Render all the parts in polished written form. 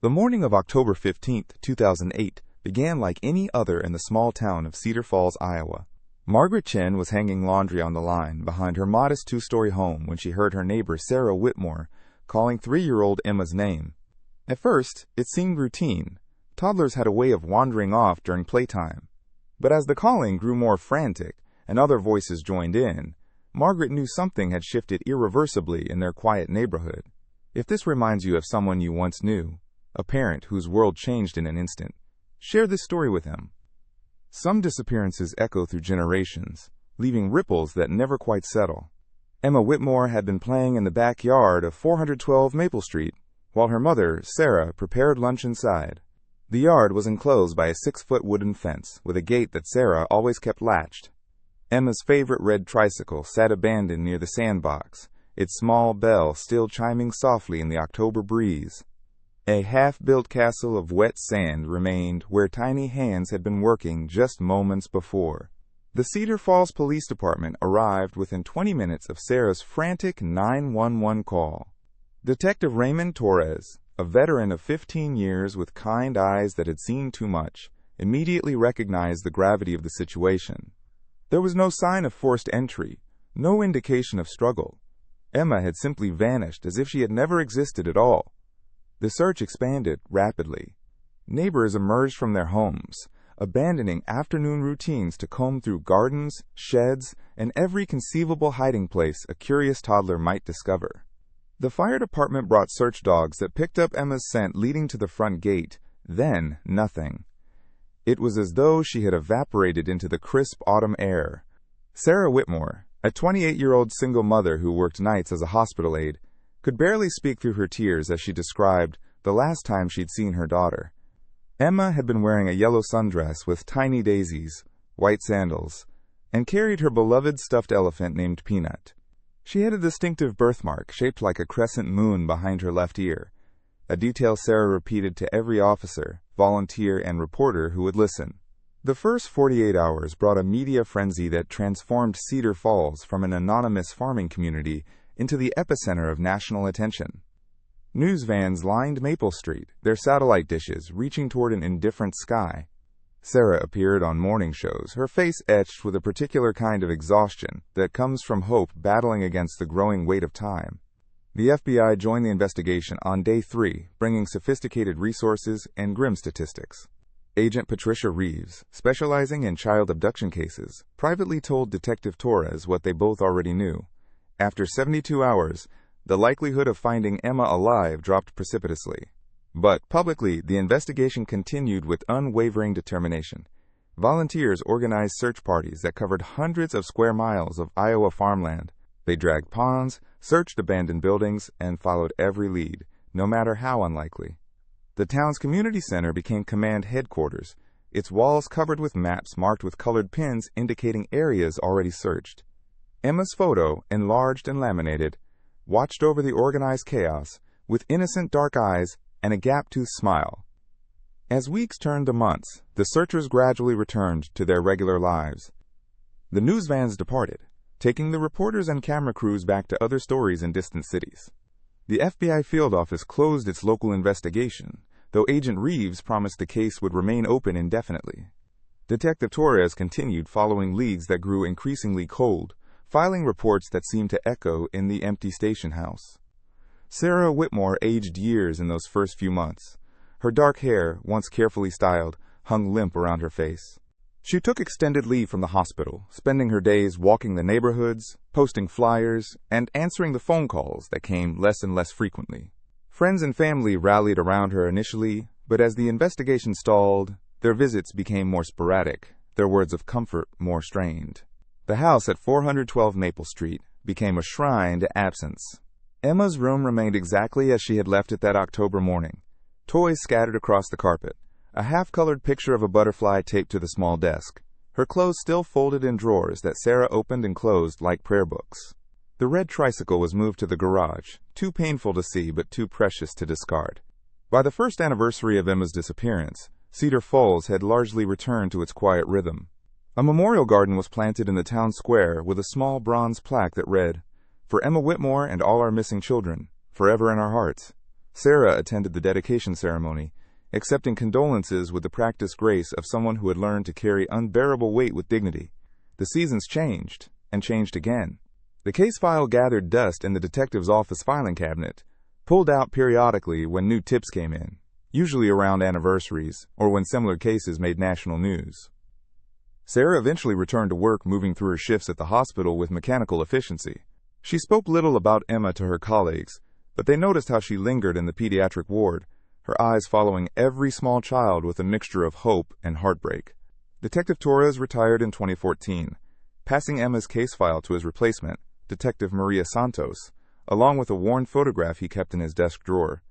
The morning of October 15, 2008, began like any other in the small town of Cedar Falls, Iowa. Margaret Chen was hanging laundry on the line behind her modest two-story home when she heard her neighbor Sarah Whitmore calling 3-year-old Emma's name. At first, it seemed routine. Toddlers had a way of wandering off during playtime. But as the calling grew more frantic and other voices joined in, Margaret knew something had shifted irreversibly in their quiet neighborhood. If this reminds you of someone you once knew, a parent whose world changed in an instant, share this story with him. Some disappearances echo through generations, leaving ripples that never quite settle. Emma Whitmore had been playing in the backyard of 412 Maple Street, while her mother, Sarah, prepared lunch inside. The yard was enclosed by a 6-foot wooden fence, with a gate that Sarah always kept latched. Emma's favorite red tricycle sat abandoned near the sandbox, its small bell still chiming softly in the October breeze. A half-built castle of wet sand remained where tiny hands had been working just moments before. The Cedar Falls Police Department arrived within 20 minutes of Sarah's frantic 911 call. Detective Raymond Torres, a veteran of 15 years with kind eyes that had seen too much, immediately recognized the gravity of the situation. There was no sign of forced entry, no indication of struggle. Emma had simply vanished as if she had never existed at all. The search expanded rapidly. Neighbors emerged from their homes, abandoning afternoon routines to comb through gardens, sheds, and every conceivable hiding place a curious toddler might discover. The fire department brought search dogs that picked up Emma's scent leading to the front gate, then nothing. It was as though she had evaporated into the crisp autumn air. Sarah Whitmore, a 28-year-old single mother who worked nights as a hospital aide, could barely speak through her tears as she described the last time she'd seen her daughter. Emma had been wearing a yellow sundress with tiny daisies, white sandals, and carried her beloved stuffed elephant named Peanut. She had a distinctive birthmark shaped like a crescent moon behind her left ear, a detail Sarah repeated to every officer, volunteer, and reporter who would listen. The first 48 hours brought a media frenzy that transformed Cedar Falls from an anonymous farming community into the epicenter of national attention. News vans lined Maple Street, their satellite dishes reaching toward an indifferent sky. Sarah appeared on morning shows, her face etched with a particular kind of exhaustion that comes from hope battling against the growing weight of time. The FBI joined the investigation on day 3, bringing sophisticated resources and grim statistics. Agent Patricia Reeves, specializing in child abduction cases, privately told Detective Torres what they both already knew. After 72 hours, the likelihood of finding Emma alive dropped precipitously. But publicly, the investigation continued with unwavering determination. Volunteers organized search parties that covered hundreds of square miles of Iowa farmland. They dragged ponds, searched abandoned buildings, and followed every lead, no matter how unlikely. The town's community center became command headquarters, its walls covered with maps marked with colored pins indicating areas already searched. Emma's photo, enlarged and laminated, watched over the organized chaos with innocent dark eyes and a gap-toothed smile. As weeks turned to months, the searchers gradually returned to their regular lives. The news vans departed, taking the reporters and camera crews back to other stories in distant cities. The FBI field office closed its local investigation, though Agent Reeves promised the case would remain open indefinitely. Detective Torres continued following leads that grew increasingly cold, filing reports that seemed to echo in the empty station house. Sarah Whitmore aged years in those first few months. Her dark hair, once carefully styled, hung limp around her face. She took extended leave from the hospital, spending her days walking the neighborhoods, posting flyers, and answering the phone calls that came less and less frequently. Friends and family rallied around her initially, but as the investigation stalled, their visits became more sporadic, their words of comfort more strained. The house at 412 Maple Street became a shrine to absence. Emma's room remained exactly as she had left it that October morning. Toys scattered across the carpet, a half-colored picture of a butterfly taped to the small desk, her clothes still folded in drawers that Sarah opened and closed like prayer books. The red tricycle was moved to the garage, too painful to see but too precious to discard. By the first anniversary of Emma's disappearance, Cedar Falls had largely returned to its quiet rhythm. A memorial garden was planted in the town square with a small bronze plaque that read, "For Emma Whitmore and all our missing children, forever in our hearts. Sarah attended the dedication ceremony, accepting condolences with the practiced grace of someone who had learned to carry unbearable weight with dignity. The seasons changed, and changed again. The case file gathered dust in the detective's office filing cabinet, pulled out periodically when new tips came in, usually around anniversaries or when similar cases made national news. Sarah eventually returned to work, moving through her shifts at the hospital with mechanical efficiency. She spoke little about Emma to her colleagues, but they noticed how she lingered in the pediatric ward, her eyes following every small child with a mixture of hope and heartbreak. Detective Torres retired in 2014, passing Emma's case file to his replacement, Detective Maria Santos, along with a worn photograph he kept in his desk drawer.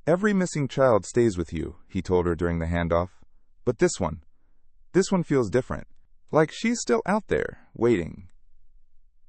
"Every missing child stays with you," he told her during the handoff. "But this one feels different. Like she's still out there, waiting."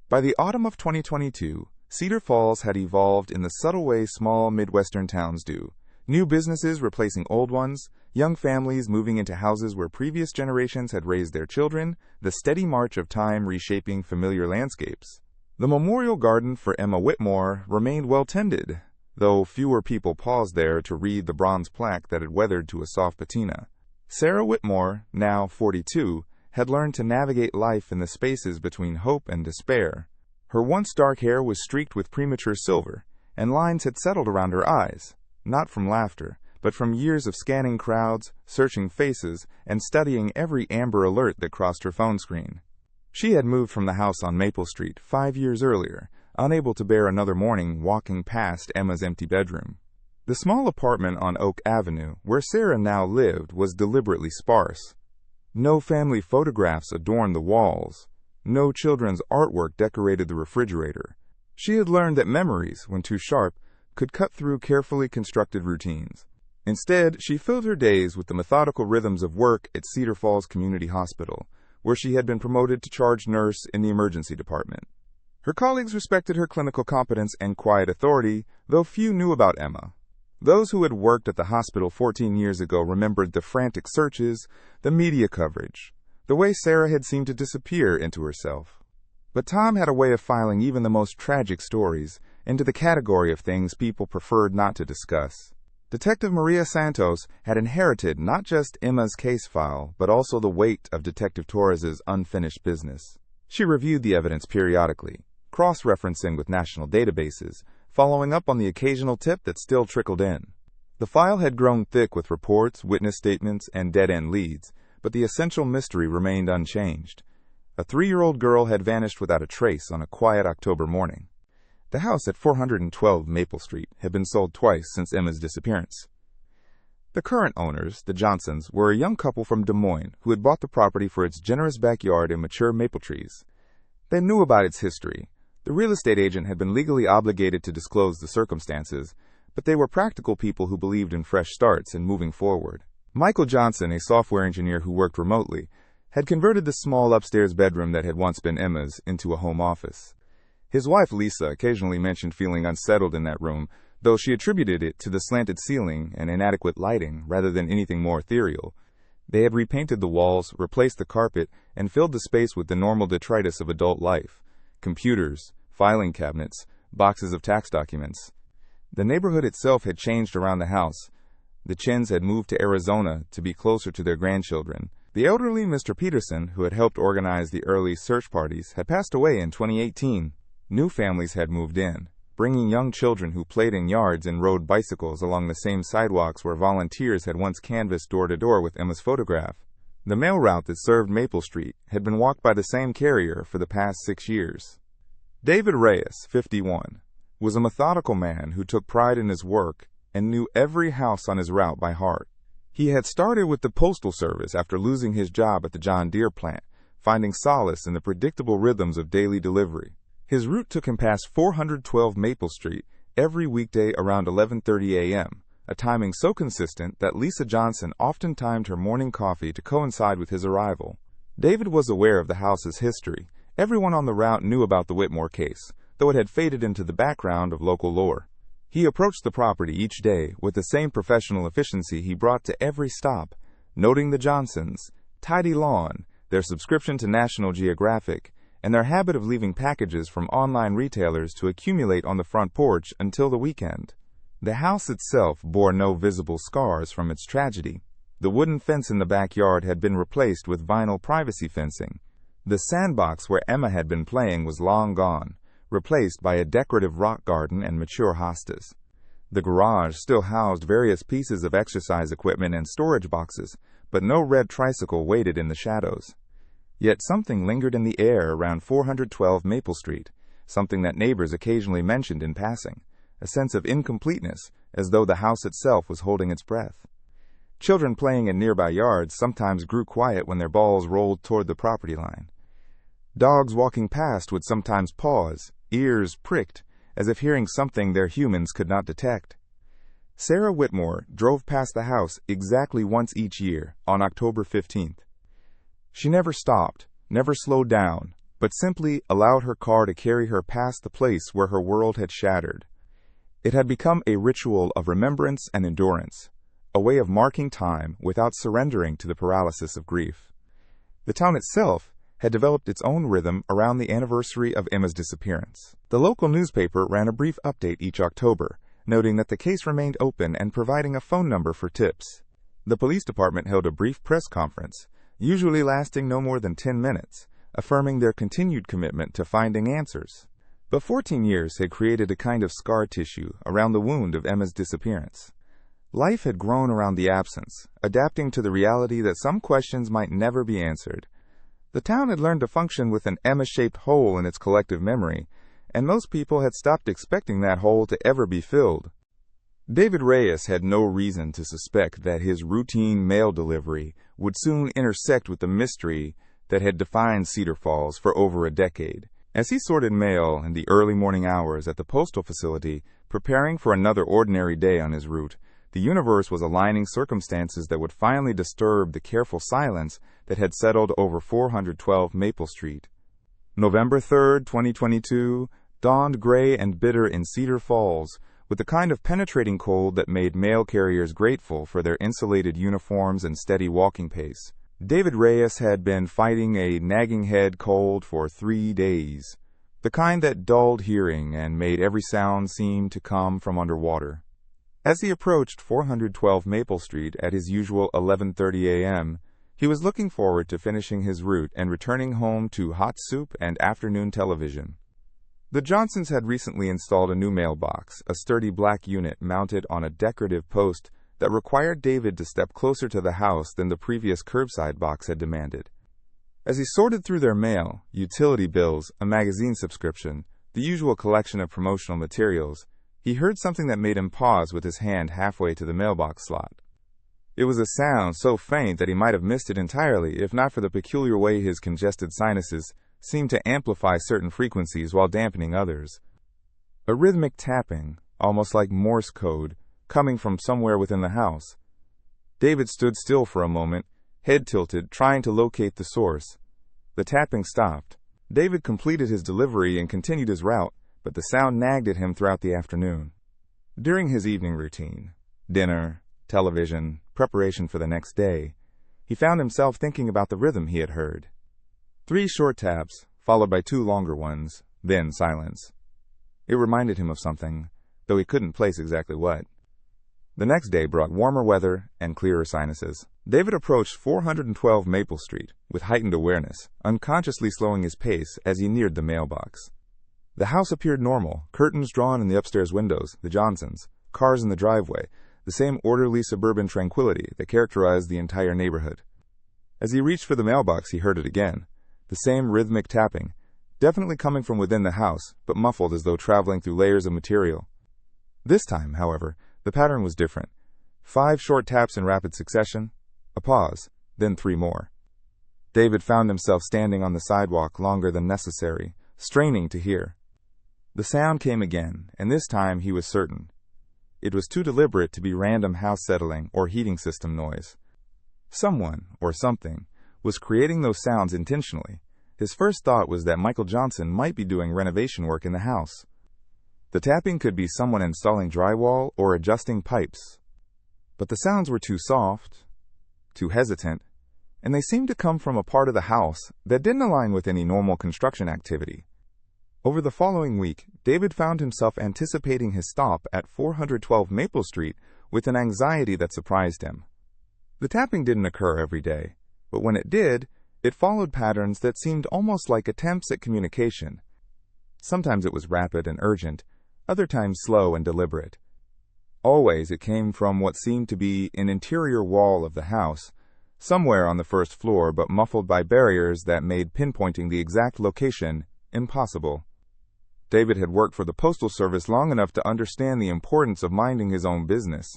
By the autumn of 2022, Cedar Falls had evolved in the subtle way small Midwestern towns do. New businesses replacing old ones, young families moving into houses where previous generations had raised their children, the steady march of time reshaping familiar landscapes. The memorial garden for Emma Whitmore remained well tended, though fewer people paused there to read the bronze plaque that had weathered to a soft patina. Sarah Whitmore, now 42, had learned to navigate life in the spaces between hope and despair. Her once dark hair was streaked with premature silver, and lines had settled around her eyes, not from laughter, but from years of scanning crowds, searching faces, and studying every Amber Alert that crossed her phone screen. She had moved from the house on Maple Street 5 years earlier, unable to bear another morning walking past Emma's empty bedroom. The small apartment on Oak Avenue, where Sarah now lived, was deliberately sparse. No family photographs adorned the walls. No children's artwork decorated the refrigerator. She had learned that memories, when too sharp, could cut through carefully constructed routines. Instead, she filled her days with the methodical rhythms of work at Cedar Falls Community Hospital, where she had been promoted to charge nurse in the emergency department. Her colleagues respected her clinical competence and quiet authority, though few knew about Emma. Those who had worked at the hospital 14 years ago remembered the frantic searches, the media coverage, the way Sarah had seemed to disappear into herself. But time had a way of filing even the most tragic stories into the category of things people preferred not to discuss. Detective Maria Santos had inherited not just Emma's case file, but also the weight of Detective Torres's unfinished business. She reviewed the evidence periodically, cross-referencing with national databases, following up on the occasional tip that still trickled in. The file had grown thick with reports, witness statements, and dead-end leads, but the essential mystery remained unchanged. A 3-year-old girl had vanished without a trace on a quiet October morning. The house at 412 Maple Street had been sold twice since Emma's disappearance. The current owners, the Johnsons, were a young couple from Des Moines who had bought the property for its generous backyard and mature maple trees. They knew about its history. The real estate agent had been legally obligated to disclose the circumstances, but they were practical people who believed in fresh starts and moving forward. Michael Johnson, a software engineer who worked remotely, had converted the small upstairs bedroom that had once been Emma's into a home office. His wife, Lisa, occasionally mentioned feeling unsettled in that room, though she attributed it to the slanted ceiling and inadequate lighting rather than anything more ethereal. They had repainted the walls, replaced the carpet, and filled the space with the normal detritus of adult life: computers, filing cabinets, boxes of tax documents. The neighborhood itself had changed around the house. The Chins had moved to Arizona to be closer to their grandchildren. The elderly Mr. Peterson, who had helped organize the early search parties, had passed away in 2018. New families had moved in, bringing young children who played in yards and rode bicycles along the same sidewalks where volunteers had once canvassed door to door with Emma's photograph. The mail route that served Maple Street had been walked by the same carrier for the past 6 years. David Reyes, 51, was a methodical man who took pride in his work and knew every house on his route by heart. He had started with the Postal Service after losing his job at the John Deere plant, finding solace in the predictable rhythms of daily delivery. His route took him past 412 Maple Street every weekday around 11:30 a.m., a timing so consistent that Lisa Johnson often timed her morning coffee to coincide with his arrival. David was aware of the house's history. Everyone on the route knew about the Whitmore case, though it had faded into the background of local lore. He approached the property each day with the same professional efficiency he brought to every stop, noting the Johnsons' tidy lawn, their subscription to National Geographic, and their habit of leaving packages from online retailers to accumulate on the front porch until the weekend. The house itself bore no visible scars from its tragedy. The wooden fence in the backyard had been replaced with vinyl privacy fencing. The sandbox where Emma had been playing was long gone, replaced by a decorative rock garden and mature hostas. The garage still housed various pieces of exercise equipment and storage boxes, but no red tricycle waited in the shadows. Yet something lingered in the air around 412 Maple Street, something that neighbors occasionally mentioned in passing, a sense of incompleteness, as though the house itself was holding its breath. Children playing in nearby yards sometimes grew quiet when their balls rolled toward the property line. Dogs walking past would sometimes pause, ears pricked, as if hearing something their humans could not detect. Sarah Whitmore drove past the house exactly once each year, on October 15th. She never stopped, never slowed down, but simply allowed her car to carry her past the place where her world had shattered. It had become a ritual of remembrance and endurance, a way of marking time without surrendering to the paralysis of grief. The town itself had developed its own rhythm around the anniversary of Emma's disappearance. The local newspaper ran a brief update each October, noting that the case remained open and providing a phone number for tips. The police department held a brief press conference, usually lasting no more than 10 minutes, affirming their continued commitment to finding answers. But 14 years had created a kind of scar tissue around the wound of Emma's disappearance. Life had grown around the absence, adapting to the reality that some questions might never be answered. The town had learned to function with an Emma-shaped hole in its collective memory, and most people had stopped expecting that hole to ever be filled. David Reyes had no reason to suspect that his routine mail delivery would soon intersect with the mystery that had defined Cedar Falls for over a decade. As he sorted mail in the early morning hours at the postal facility, preparing for another ordinary day on his route, the universe was aligning circumstances that would finally disturb the careful silence that had settled over 412 Maple Street. November 3rd, 2022, dawned gray and bitter in Cedar Falls, with the kind of penetrating cold that made mail carriers grateful for their insulated uniforms and steady walking pace. David Reyes had been fighting a nagging head cold for 3 days, the kind that dulled hearing and made every sound seem to come from underwater. As he approached 412 Maple Street at his usual 11:30 a.m., he was looking forward to finishing his route and returning home to hot soup and afternoon television. The Johnsons had recently installed a new mailbox, a sturdy black unit mounted on a decorative post that required David to step closer to the house than the previous curbside box had demanded. As he sorted through their mail, utility bills, a magazine subscription, the usual collection of promotional materials, he heard something that made him pause with his hand halfway to the mailbox slot. It was a sound so faint that he might have missed it entirely if not for the peculiar way his congested sinuses seemed to amplify certain frequencies while dampening others. A rhythmic tapping, almost like Morse code, coming from somewhere within the house. David stood still for a moment, head tilted, trying to locate the source. The tapping stopped. David completed his delivery and continued his route, but the sound nagged at him throughout the afternoon. During his evening routine, dinner, television, preparation for the next day, he found himself thinking about the rhythm he had heard. 3 short taps, followed by 2 longer ones, then silence. It reminded him of something, though he couldn't place exactly what. The next day brought warmer weather and clearer sinuses. David approached 412 Maple Street with heightened awareness, unconsciously slowing his pace as he neared the mailbox. The house appeared normal, curtains drawn in the upstairs windows, the Johnsons, cars in the driveway, the same orderly suburban tranquility that characterized the entire neighborhood. As he reached for the mailbox, he heard it again. The same rhythmic tapping, definitely coming from within the house, but muffled as though traveling through layers of material. This time, however, the pattern was different. 5 short taps in rapid succession, a pause, then 3 more. David found himself standing on the sidewalk longer than necessary, straining to hear. The sound came again, and this time he was certain. It was too deliberate to be random house settling or heating system noise. Someone, or something, was creating those sounds intentionally. His first thought was that Michael Johnson might be doing renovation work in the house. The tapping could be someone installing drywall or adjusting pipes. But the sounds were too soft, too hesitant, and they seemed to come from a part of the house that didn't align with any normal construction activity. Over the following week, David found himself anticipating his stop at 412 Maple Street with an anxiety that surprised him. The tapping didn't occur every day, but when it did, it followed patterns that seemed almost like attempts at communication. Sometimes it was rapid and urgent, other times slow and deliberate. Always it came from what seemed to be an interior wall of the house, somewhere on the first floor but muffled by barriers that made pinpointing the exact location impossible. David had worked for the Postal Service long enough to understand the importance of minding his own business.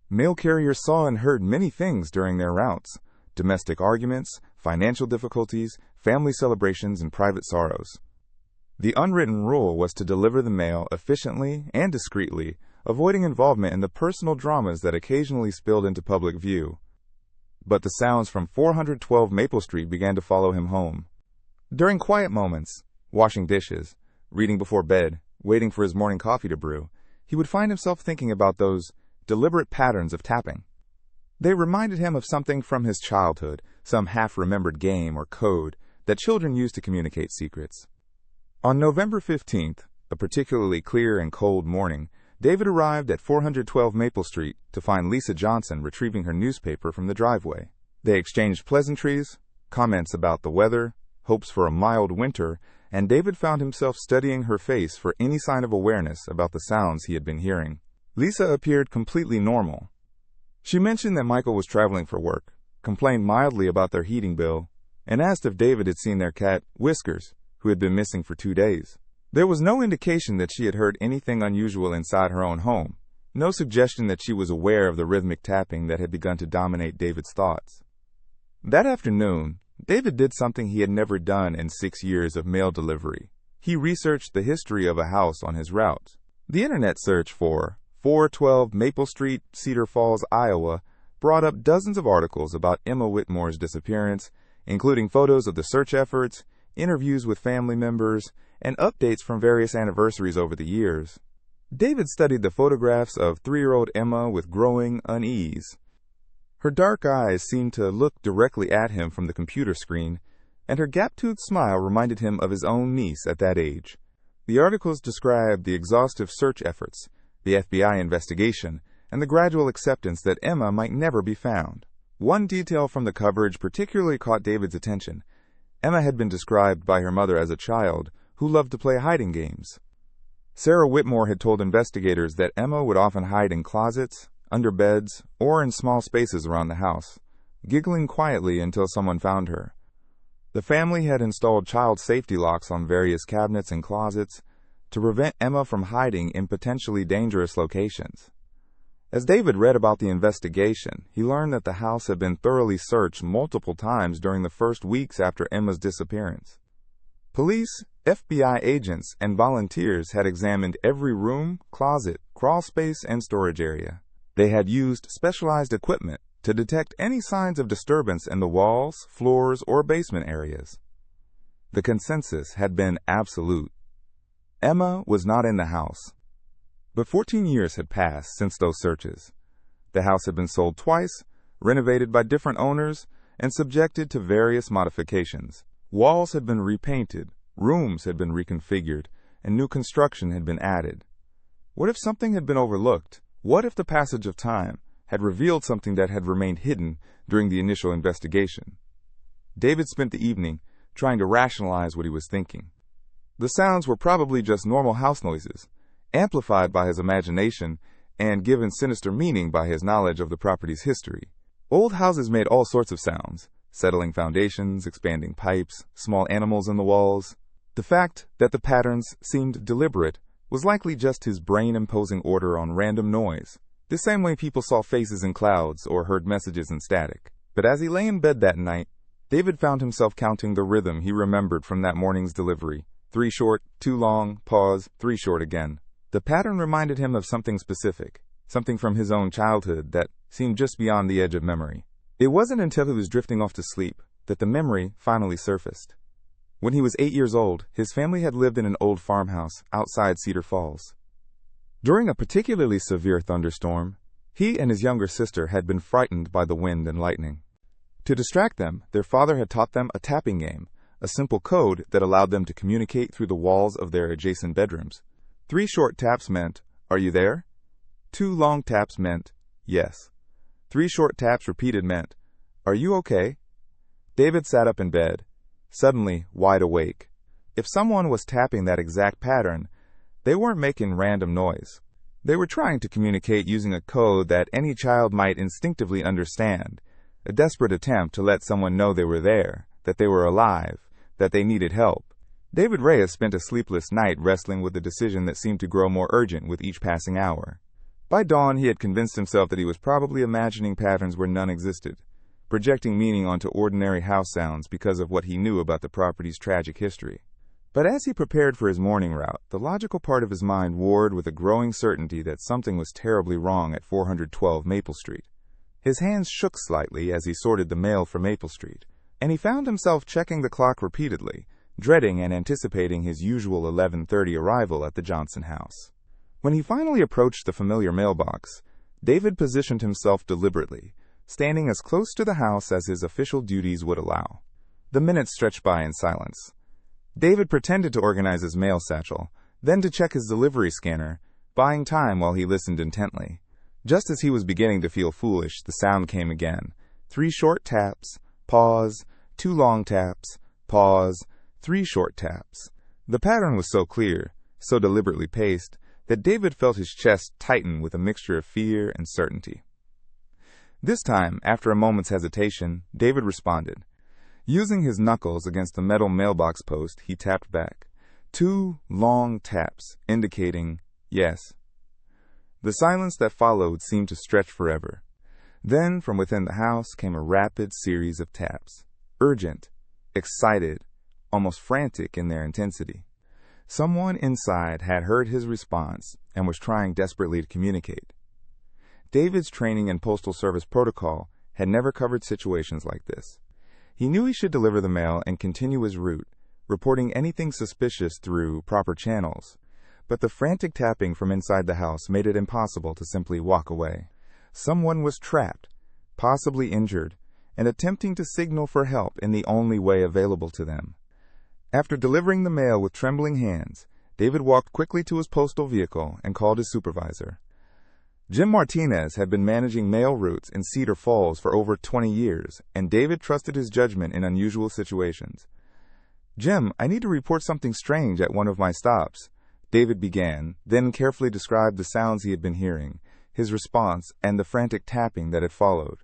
Mail carriers saw and heard many things during their routes: domestic arguments, financial difficulties, family celebrations, and private sorrows. The unwritten rule was to deliver the mail efficiently and discreetly, avoiding involvement in the personal dramas that occasionally spilled into public view. But the sounds from 412 Maple Street began to follow him home. During quiet moments, washing dishes, reading before bed, waiting for his morning coffee to brew, he would find himself thinking about those deliberate patterns of tapping. They reminded him of something from his childhood, some half-remembered game or code that children use to communicate secrets. On November 15th, a particularly clear and cold morning, David arrived at 412 Maple Street to find Lisa Johnson retrieving her newspaper from the driveway. They exchanged pleasantries, comments about the weather, hopes for a mild winter, and David found himself studying her face for any sign of awareness about the sounds he had been hearing. Lisa appeared completely normal. She mentioned that Michael was traveling for work, complained mildly about their heating bill, and asked if David had seen their cat, Whiskers, who had been missing for 2 days. There was no indication that she had heard anything unusual inside her own home, no suggestion that she was aware of the rhythmic tapping that had begun to dominate David's thoughts. That afternoon, David did something he had never done in 6 years of mail delivery. He researched the history of a house on his route. The internet search for 412 Maple Street, Cedar Falls, Iowa, brought up dozens of articles about Emma Whitmore's disappearance, including photos of the search efforts, interviews with family members, and updates from various anniversaries over the years. David studied the photographs of 3-year-old Emma with growing unease. Her dark eyes seemed to look directly at him from the computer screen, and her gap-toothed smile reminded him of his own niece at that age. The articles described the exhaustive search efforts, the FBI investigation, and the gradual acceptance that Emma might never be found. One detail from the coverage particularly caught David's attention. Emma had been described by her mother as a child who loved to play hiding games. Sarah Whitmore had told investigators that Emma would often hide in closets, under beds, or in small spaces around the house, giggling quietly until someone found her. The family had installed child safety locks on various cabinets and closets to prevent Emma from hiding in potentially dangerous locations. As David read about the investigation, he learned that the house had been thoroughly searched multiple times during the first weeks after Emma's disappearance. Police, FBI agents, and volunteers had examined every room, closet, crawl space, and storage area. They had used specialized equipment to detect any signs of disturbance in the walls, floors, or basement areas. The consensus had been absolute. Emma was not in the house. But 14 years had passed since those searches. The house had been sold twice, renovated by different owners, and subjected to various modifications. Walls had been repainted, rooms had been reconfigured, and new construction had been added. What if something had been overlooked? What if the passage of time had revealed something that had remained hidden during the initial investigation? David spent the evening trying to rationalize what he was thinking. The sounds were probably just normal house noises, amplified by his imagination and given sinister meaning by his knowledge of the property's history. Old houses made all sorts of sounds: settling foundations, expanding pipes, small animals in the walls. The fact that the patterns seemed deliberate was likely just his brain imposing order on random noise, the same way people saw faces in clouds or heard messages in static. But as he lay in bed that night, David found himself counting the rhythm he remembered from that morning's delivery. 3 short, 2 long, pause, 3 short again. The pattern reminded him of something specific, something from his own childhood that seemed just beyond the edge of memory. It wasn't until he was drifting off to sleep that the memory finally surfaced. When he was 8 years old, his family had lived in an old farmhouse outside Cedar Falls. During a particularly severe thunderstorm, he and his younger sister had been frightened by the wind and lightning. To distract them, their father had taught them a tapping game, a simple code that allowed them to communicate through the walls of their adjacent bedrooms. 3 short taps meant, "Are you there?" 2 long taps meant, "Yes." 3 short taps repeated meant, "Are you okay?" David sat up in bed, suddenly wide awake. If someone was tapping that exact pattern, they weren't making random noise. They were trying to communicate using a code that any child might instinctively understand, a desperate attempt to let someone know they were there, that they were alive, that they needed help. David Reyes spent a sleepless night wrestling with a decision that seemed to grow more urgent with each passing hour. By dawn, he had convinced himself that he was probably imagining patterns where none existed, projecting meaning onto ordinary house sounds because of what he knew about the property's tragic history. But as he prepared for his morning route, the logical part of his mind warred with a growing certainty that something was terribly wrong at 412 Maple Street. His hands shook slightly as he sorted the mail for Maple Street, and he found himself checking the clock repeatedly, dreading and anticipating his usual 11:30 arrival at the Johnson house. When he finally approached the familiar mailbox, David positioned himself deliberately, standing as close to the house as his official duties would allow. The minutes stretched by in silence. David pretended to organize his mail satchel, then to check his delivery scanner, buying time while he listened intently. Just as he was beginning to feel foolish, the sound came again. 3 short taps, pause, 2 long taps, pause, 3 short taps. The pattern was so clear, so deliberately paced, that David felt his chest tighten with a mixture of fear and certainty. This time, after a moment's hesitation, David responded. Using his knuckles against the metal mailbox post, he tapped back. 2 long taps, indicating yes. The silence that followed seemed to stretch forever. Then, from within the house, came a rapid series of taps, urgent, excited, almost frantic in their intensity. Someone inside had heard his response and was trying desperately to communicate. David's training in Postal Service protocol had never covered situations like this. He knew he should deliver the mail and continue his route, reporting anything suspicious through proper channels. But the frantic tapping from inside the house made it impossible to simply walk away. Someone was trapped, possibly injured, and attempting to signal for help in the only way available to them. After delivering the mail with trembling hands, David walked quickly to his postal vehicle and called his supervisor. Jim Martinez had been managing mail routes in Cedar Falls for over 20 years, and David trusted his judgment in unusual situations. "Jim, I need to report something strange at one of my stops," David began, then carefully described the sounds he had been hearing, his response, and the frantic tapping that had followed.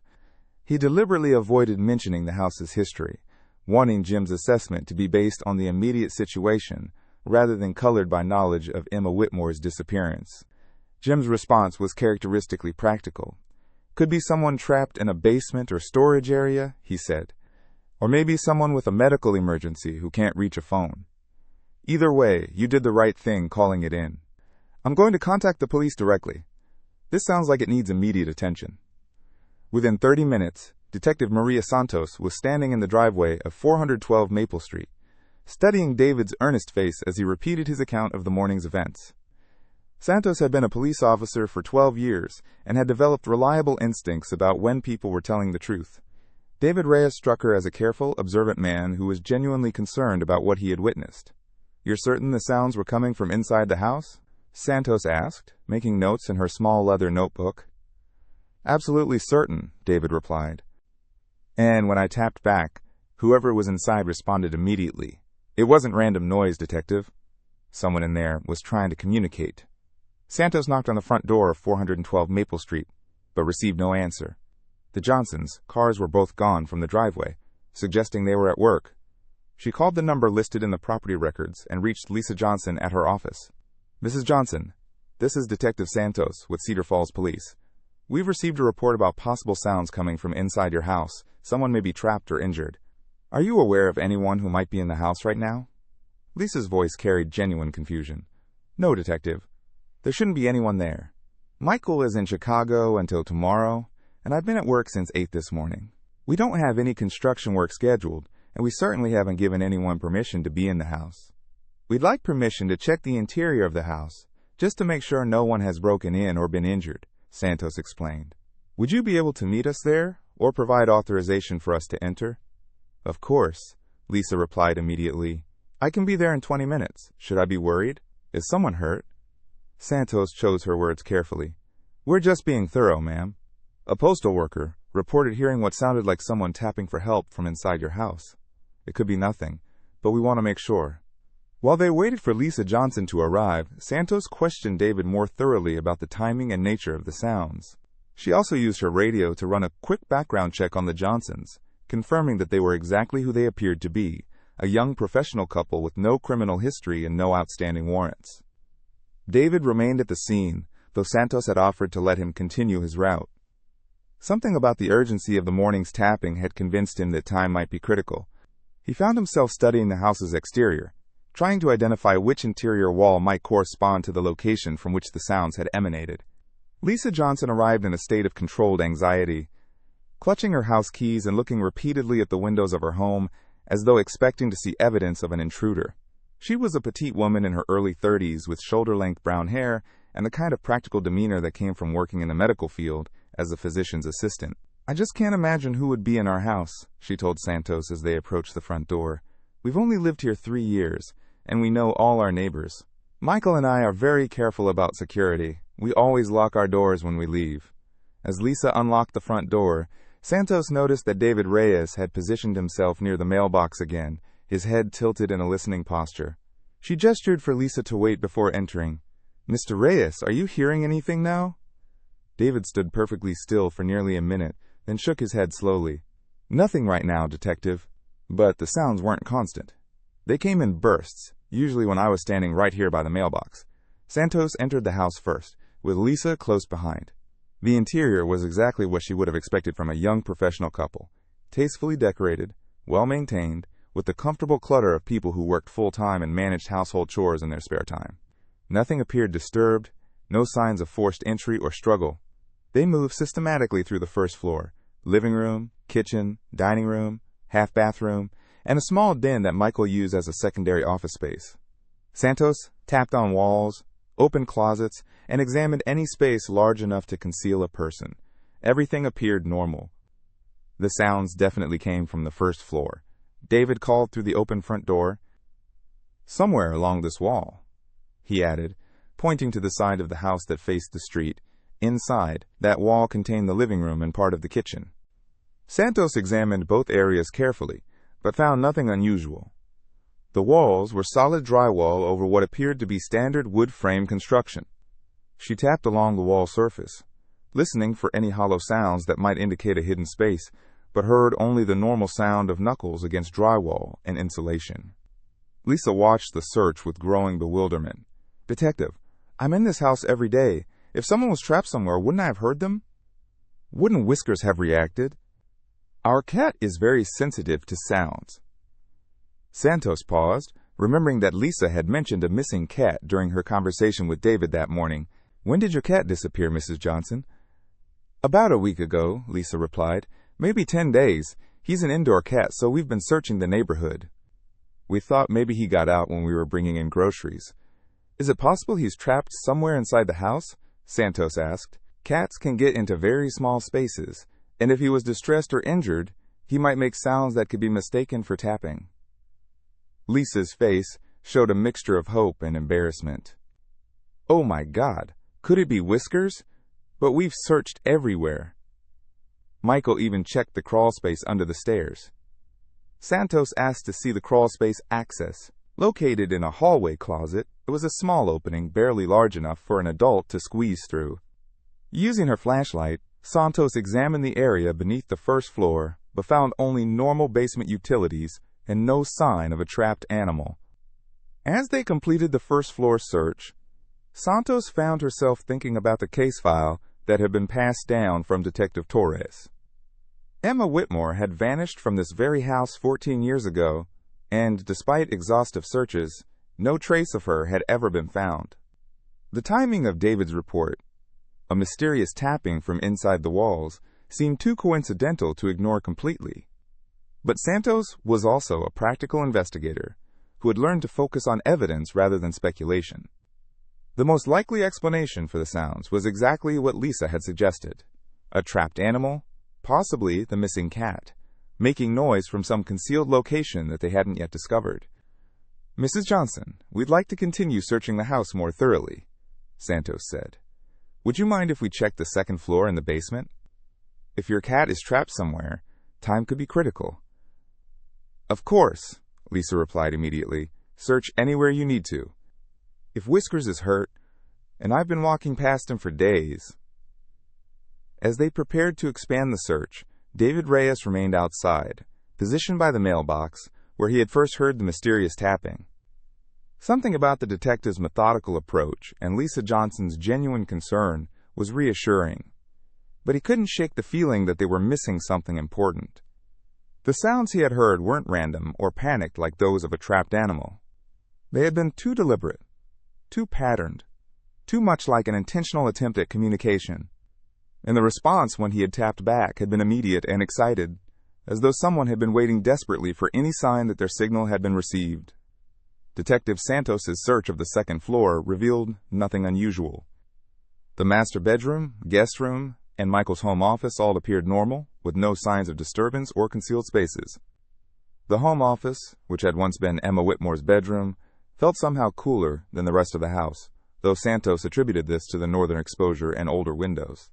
He deliberately avoided mentioning the house's history, wanting Jim's assessment to be based on the immediate situation, rather than colored by knowledge of Emma Whitmore's disappearance. Jim's response was characteristically practical. "Could be someone trapped in a basement or storage area," he said. "Or maybe someone with a medical emergency who can't reach a phone. Either way, you did the right thing calling it in. I'm going to contact the police directly. This sounds like it needs immediate attention." Within 30 minutes, Detective Maria Santos was standing in the driveway of 412 Maple Street, studying David's earnest face as he repeated his account of the morning's events. Santos had been a police officer for 12 years and had developed reliable instincts about when people were telling the truth. David Reyes struck her as a careful, observant man who was genuinely concerned about what he had witnessed. "You're certain the sounds were coming from inside the house?" Santos asked, making notes in her small leather notebook. "Absolutely certain," David replied. "And when I tapped back, whoever was inside responded immediately. It wasn't random noise, Detective. Someone in there was trying to communicate." Santos knocked on the front door of 412 Maple Street, but received no answer. The Johnsons' cars were both gone from the driveway, suggesting they were at work. She called the number listed in the property records and reached Lisa Johnson at her office. "Mrs. Johnson, this is Detective Santos with Cedar Falls Police. We've received a report about possible sounds coming from inside your house. Someone may be trapped or injured. Are you aware of anyone who might be in the house right now?" Lisa's voice carried genuine confusion. "No, Detective. There shouldn't be anyone there. Michael is in Chicago until tomorrow, and I've been at work since 8 this morning. We don't have any construction work scheduled, and we certainly haven't given anyone permission to be in the house. We'd like permission to check the interior of the house, just to make sure no one has broken in or been injured," Santos explained. "Would you be able to meet us there, or provide authorization for us to enter?" "Of course. Lisa replied immediately. "I can be there in 20 minutes. Should I be worried? Is someone hurt?" Santos chose her words carefully. "We're just being thorough, ma'am. A postal worker reported hearing what sounded like someone tapping for help from inside your house. It could be nothing, but we want to make sure." While they waited for Lisa Johnson to arrive, Santos questioned David more thoroughly about the timing and nature of the sounds. She also used her radio to run a quick background check on the Johnsons, confirming that they were exactly who they appeared to be, a young professional couple with no criminal history and no outstanding warrants. David remained at the scene, though Santos had offered to let him continue his route. Something about the urgency of the morning's tapping had convinced him that time might be critical. He found himself studying the house's exterior, trying to identify which interior wall might correspond to the location from which the sounds had emanated. Lisa Johnson arrived in a state of controlled anxiety, clutching her house keys and looking repeatedly at the windows of her home as though expecting to see evidence of an intruder. She was a petite woman in her early 30s with shoulder-length brown hair and the kind of practical demeanor that came from working in the medical field as a physician's assistant. "I just can't imagine who would be in our house," she told Santos as they approached the front door. "We've only lived here 3 years, and we know all our neighbors. Michael and I are very careful about security. We always lock our doors when we leave." As Lisa unlocked the front door, Santos noticed that David Reyes had positioned himself near the mailbox again, his head tilted in a listening posture. She gestured for Lisa to wait before entering. "Mr. Reyes, are you hearing anything now?" David stood perfectly still for nearly a minute, then shook his head slowly. "Nothing right now, Detective." But the sounds weren't constant. They came in bursts, usually when I was standing right here by the mailbox. Santos entered the house first, with Lisa close behind. The interior was exactly what she would have expected from a young professional couple. Tastefully decorated, well-maintained, with the comfortable clutter of people who worked full-time and managed household chores in their spare time. Nothing appeared disturbed, no signs of forced entry or struggle. They moved systematically through the first floor: living room, kitchen, dining room, half-bathroom, and a small den that Michael used as a secondary office space. Santos tapped on walls, opened closets, and examined any space large enough to conceal a person. Everything appeared normal. The sounds definitely came from the first floor. David called through the open front door. "Somewhere along this wall," he added, pointing to the side of the house that faced the street. Inside, that wall contained the living room and part of the kitchen. Santos examined both areas carefully, but found nothing unusual. The walls were solid drywall over what appeared to be standard wood frame construction. She tapped along the wall surface, listening for any hollow sounds that might indicate a hidden space, but heard only the normal sound of knuckles against drywall and insulation. Lisa watched the search with growing bewilderment. "Detective, I'm in this house every day. If someone was trapped somewhere, wouldn't I have heard them? Wouldn't Whiskers have reacted? Our cat is very sensitive to sounds." Santos paused, remembering that Lisa had mentioned a missing cat during her conversation with David that morning. "When did your cat disappear, Mrs. Johnson?" "About a week ago," Lisa replied. "Maybe 10 days. He's an indoor cat, so we've been searching the neighborhood. We thought maybe he got out when we were bringing in groceries." "Is it possible he's trapped somewhere inside the house?" Santos asked. "Cats can get into very small spaces, and if he was distressed or injured, he might make sounds that could be mistaken for tapping." Lisa's face showed a mixture of hope and embarrassment. "Oh my God, could it be Whiskers? But we've searched everywhere." Michael even checked the crawl space under the stairs. Santos asked to see the crawl space access. Located in a hallway closet, it was a small opening barely large enough for an adult to squeeze through. Using her flashlight, Santos examined the area beneath the first floor, but found only normal basement utilities and no sign of a trapped animal. As they completed the first floor search, Santos found herself thinking about the case file that had been passed down from Detective Torres. Emma Whitmore had vanished from this very house 14 years ago, and despite exhaustive searches, no trace of her had ever been found. The timing of David's report, a mysterious tapping from inside the walls, seemed too coincidental to ignore completely. But Santos was also a practical investigator who had learned to focus on evidence rather than speculation. The most likely explanation for the sounds was exactly what Lisa had suggested: a trapped animal, possibly the missing cat, making noise from some concealed location that they hadn't yet discovered. "Mrs. Johnson, we'd like to continue searching the house more thoroughly," Santos said. "Would you mind if we checked the second floor and the basement? If your cat is trapped somewhere, time could be critical." "Of course," Lisa replied immediately. "Search anywhere you need to. If Whiskers is hurt, and I've been walking past him for days." As they prepared to expand the search, David Reyes remained outside, positioned by the mailbox, where he had first heard the mysterious tapping. Something about the detective's methodical approach and Lisa Johnson's genuine concern was reassuring, but he couldn't shake the feeling that they were missing something important. The sounds he had heard weren't random or panicked like those of a trapped animal. They had been too deliberate, too patterned, too much like an intentional attempt at communication. And the response when he had tapped back had been immediate and excited, as though someone had been waiting desperately for any sign that their signal had been received. Detective Santos's search of the second floor revealed nothing unusual. The master bedroom, guest room, and Michael's home office all appeared normal, with no signs of disturbance or concealed spaces. The home office, which had once been Emma Whitmore's bedroom, felt somehow cooler than the rest of the house, though Santos attributed this to the northern exposure and older windows.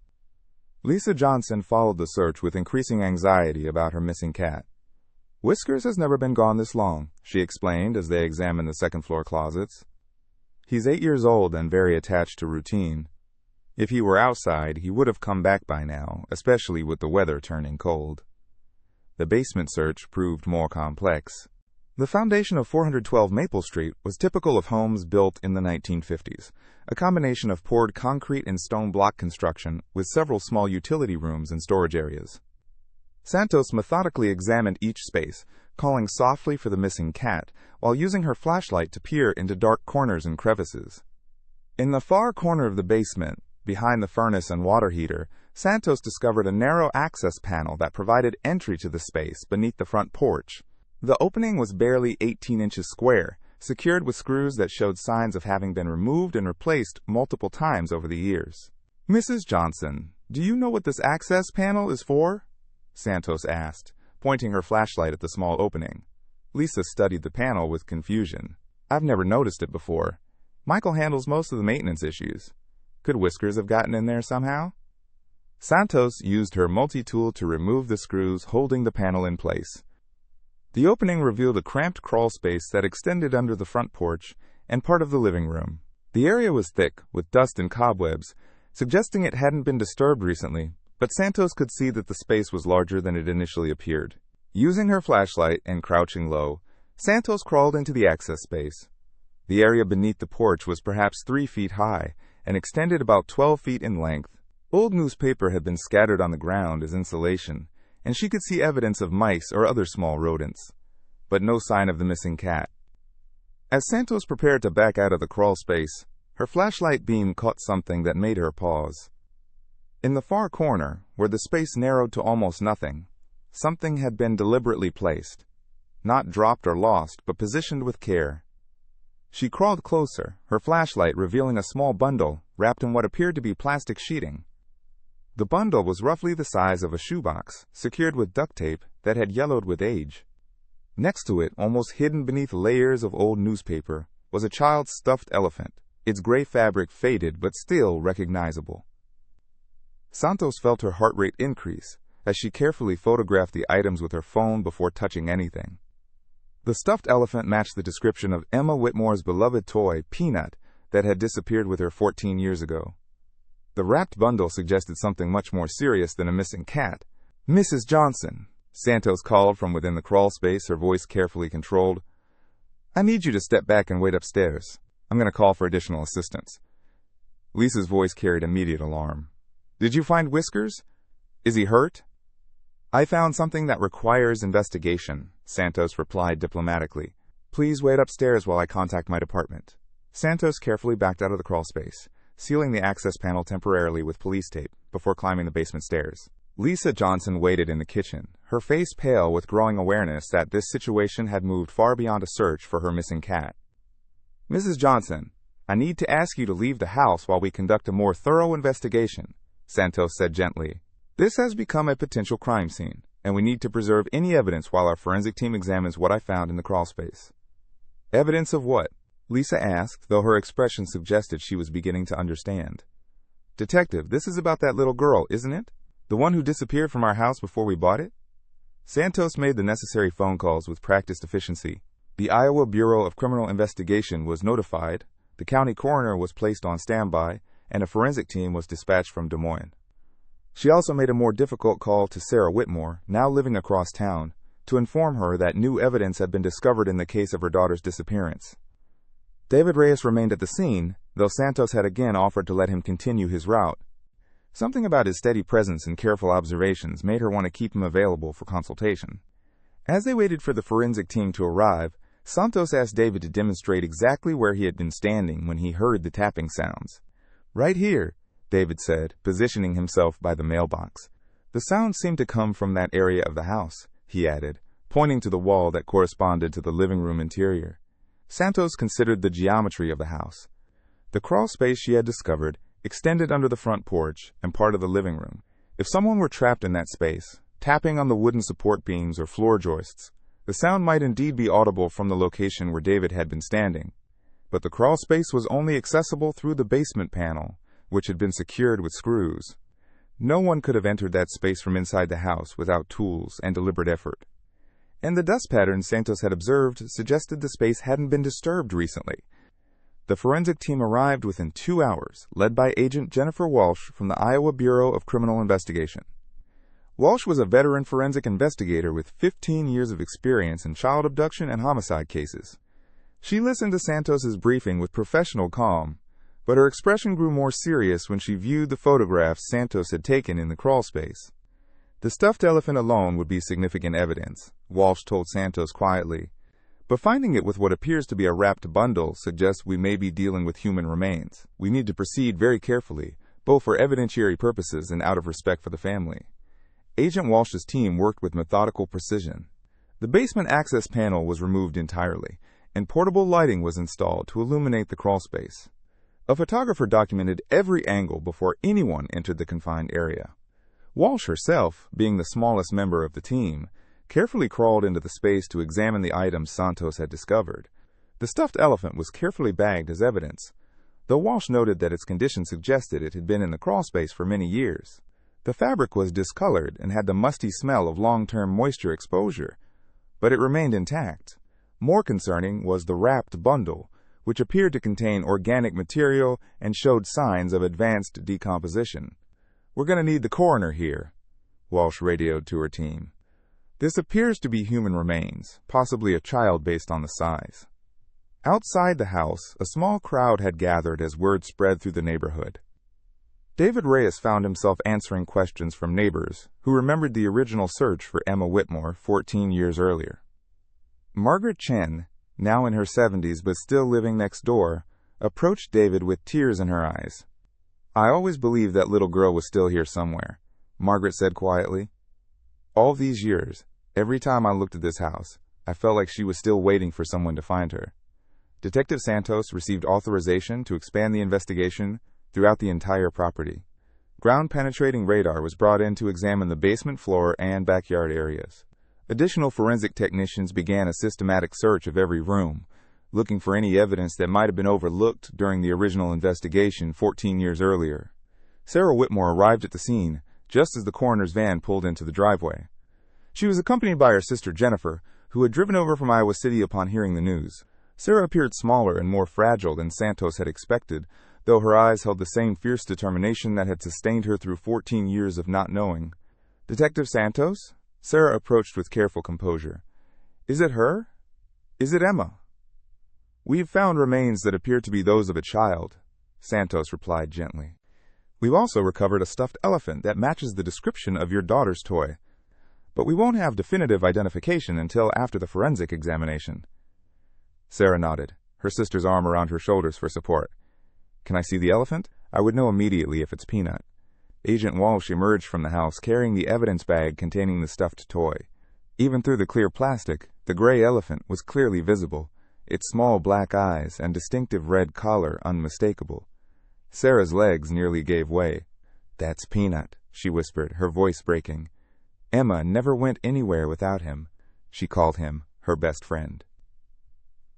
Lisa Johnson followed the search with increasing anxiety about her missing cat. "Whiskers has never been gone this long," she explained as they examined the second-floor closets. "He's 8 years old and very attached to routine. If he were outside, he would have come back by now, especially with the weather turning cold." The basement search proved more complex. The foundation of 412 Maple Street was typical of homes built in the 1950s, a combination of poured concrete and stone block construction with several small utility rooms and storage areas. Santos methodically examined each space, calling softly for the missing cat, while using her flashlight to peer into dark corners and crevices. In the far corner of the basement, behind the furnace and water heater, Santos discovered a narrow access panel that provided entry to the space beneath the front porch. The opening was barely 18 inches square, secured with screws that showed signs of having been removed and replaced multiple times over the years. "Mrs. Johnson, do you know what this access panel is for?" Santos asked, pointing her flashlight at the small opening. Lisa studied the panel with confusion. "I've never noticed it before. Michael handles most of the maintenance issues. Could Whiskers have gotten in there somehow?" Santos used her multi-tool to remove the screws holding the panel in place. The opening revealed a cramped crawl space that extended under the front porch and part of the living room. The area was thick, with dust and cobwebs, suggesting it hadn't been disturbed recently, but Santos could see that the space was larger than it initially appeared. Using her flashlight and crouching low, Santos crawled into the access space. The area beneath the porch was perhaps 3 feet high and extended about 12 feet in length. Old newspaper had been scattered on the ground as insulation, and she could see evidence of mice or other small rodents, but no sign of the missing cat. As Santos prepared to back out of the crawl space, her flashlight beam caught something that made her pause. In the far corner, where the space narrowed to almost nothing, something had been deliberately placed, not dropped or lost, but positioned with care. She crawled closer, her flashlight revealing a small bundle wrapped in what appeared to be plastic sheeting. The bundle was roughly the size of a shoebox, secured with duct tape that had yellowed with age. Next to it, almost hidden beneath layers of old newspaper, was a child's stuffed elephant, its gray fabric faded but still recognizable. Santos felt her heart rate increase as she carefully photographed the items with her phone before touching anything. The stuffed elephant matched the description of Emma Whitmore's beloved toy, Peanut, that had disappeared with her 14 years ago. The wrapped bundle suggested something much more serious than a missing cat. "Mrs. Johnson," Santos called from within the crawl space, her voice carefully controlled. "I need you to step back and wait upstairs. I'm going to call for additional assistance." Lisa's voice carried immediate alarm. "Did you find Whiskers? Is he hurt?" "I found something that requires investigation," Santos replied diplomatically. "Please wait upstairs while I contact my department." Santos carefully backed out of the crawl space, sealing the access panel temporarily with police tape before climbing the basement stairs. Lisa Johnson waited in the kitchen, her face pale with growing awareness that this situation had moved far beyond a search for her missing cat. "Mrs. Johnson, I need to ask you to leave the house while we conduct a more thorough investigation," Santos said gently. "This has become a potential crime scene, and we need to preserve any evidence while our forensic team examines what I found in the crawlspace." "Evidence of what?" Lisa asked, though her expression suggested she was beginning to understand. "Detective, this is about that little girl, isn't it? The one who disappeared from our house before we bought it?" Santos made the necessary phone calls with practiced efficiency. The Iowa Bureau of Criminal Investigation was notified, the county coroner was placed on standby, and a forensic team was dispatched from Des Moines. She also made a more difficult call to Sarah Whitmore, now living across town, to inform her that new evidence had been discovered in the case of her daughter's disappearance. David Reyes remained at the scene, though Santos had again offered to let him continue his route. Something about his steady presence and careful observations made her want to keep him available for consultation. As they waited for the forensic team to arrive, Santos asked David to demonstrate exactly where he had been standing when he heard the tapping sounds. "Right here," David said, positioning himself by the mailbox. "The sound seemed to come from that area of the house," he added, pointing to the wall that corresponded to the living room interior. Santos considered the geometry of the house. The crawl space she had discovered extended under the front porch and part of the living room. If someone were trapped in that space, tapping on the wooden support beams or floor joists, the sound might indeed be audible from the location where David had been standing. But the crawl space was only accessible through the basement panel, which had been secured with screws. No one could have entered that space from inside the house without tools and deliberate effort. And the dust patterns Santos had observed suggested the space hadn't been disturbed recently. The forensic team arrived within 2 hours, led by Agent Jennifer Walsh from the Iowa Bureau of Criminal Investigation. Walsh was a veteran forensic investigator with 15 years of experience in child abduction and homicide cases. She listened to Santos's briefing with professional calm, but her expression grew more serious when she viewed the photographs Santos had taken in the crawlspace. The stuffed elephant alone would be significant evidence, Walsh told Santos quietly, but finding it with what appears to be a wrapped bundle suggests we may be dealing with human remains. We need to proceed very carefully, both for evidentiary purposes and out of respect for the family. Agent Walsh's team worked with methodical precision. The basement access panel was removed entirely, and portable lighting was installed to illuminate the crawlspace. A photographer documented every angle before anyone entered the confined area. Walsh herself, being the smallest member of the team, carefully crawled into the space to examine the items Santos had discovered. The stuffed elephant was carefully bagged as evidence, though Walsh noted that its condition suggested it had been in the crawlspace for many years. The fabric was discolored and had the musty smell of long-term moisture exposure, but it remained intact. More concerning was the wrapped bundle, which appeared to contain organic material and showed signs of advanced decomposition. "We're going to need the coroner here," Walsh radioed to her team. "This appears to be human remains, possibly a child based on the size." Outside the house, a small crowd had gathered as word spread through the neighborhood. David Reyes found himself answering questions from neighbors who remembered the original search for Emma Whitmore 14 years earlier. Margaret Chen, now in her 70s but still living next door, approached David with tears in her eyes. "I always believed that little girl was still here somewhere," Margaret said quietly. "All these years, every time I looked at this house, I felt like she was still waiting for someone to find her." Detective Santos received authorization to expand the investigation throughout the entire property. Ground-penetrating radar was brought in to examine the basement floor and backyard areas. Additional forensic technicians began a systematic search of every room, looking for any evidence that might have been overlooked during the original investigation 14 years earlier. Sarah Whitmore arrived at the scene just as the coroner's van pulled into the driveway. She was accompanied by her sister Jennifer, who had driven over from Iowa City upon hearing the news. Sarah appeared smaller and more fragile than Santos had expected, though her eyes held the same fierce determination that had sustained her through 14 years of not knowing. "Detective Santos?" Sarah approached with careful composure. "Is it her? Is it Emma?" "We've found remains that appear to be those of a child," Santos replied gently. "We've also recovered a stuffed elephant that matches the description of your daughter's toy. But we won't have definitive identification until after the forensic examination." Sarah nodded, her sister's arm around her shoulders for support. "Can I see the elephant? I would know immediately if it's Peanut." Agent Walsh emerged from the house carrying the evidence bag containing the stuffed toy. Even through the clear plastic, the gray elephant was clearly visible, its small black eyes and distinctive red collar unmistakable. Sarah's legs nearly gave way. "That's Peanut," she whispered, her voice breaking. Emma never went anywhere without him. She called him her best friend.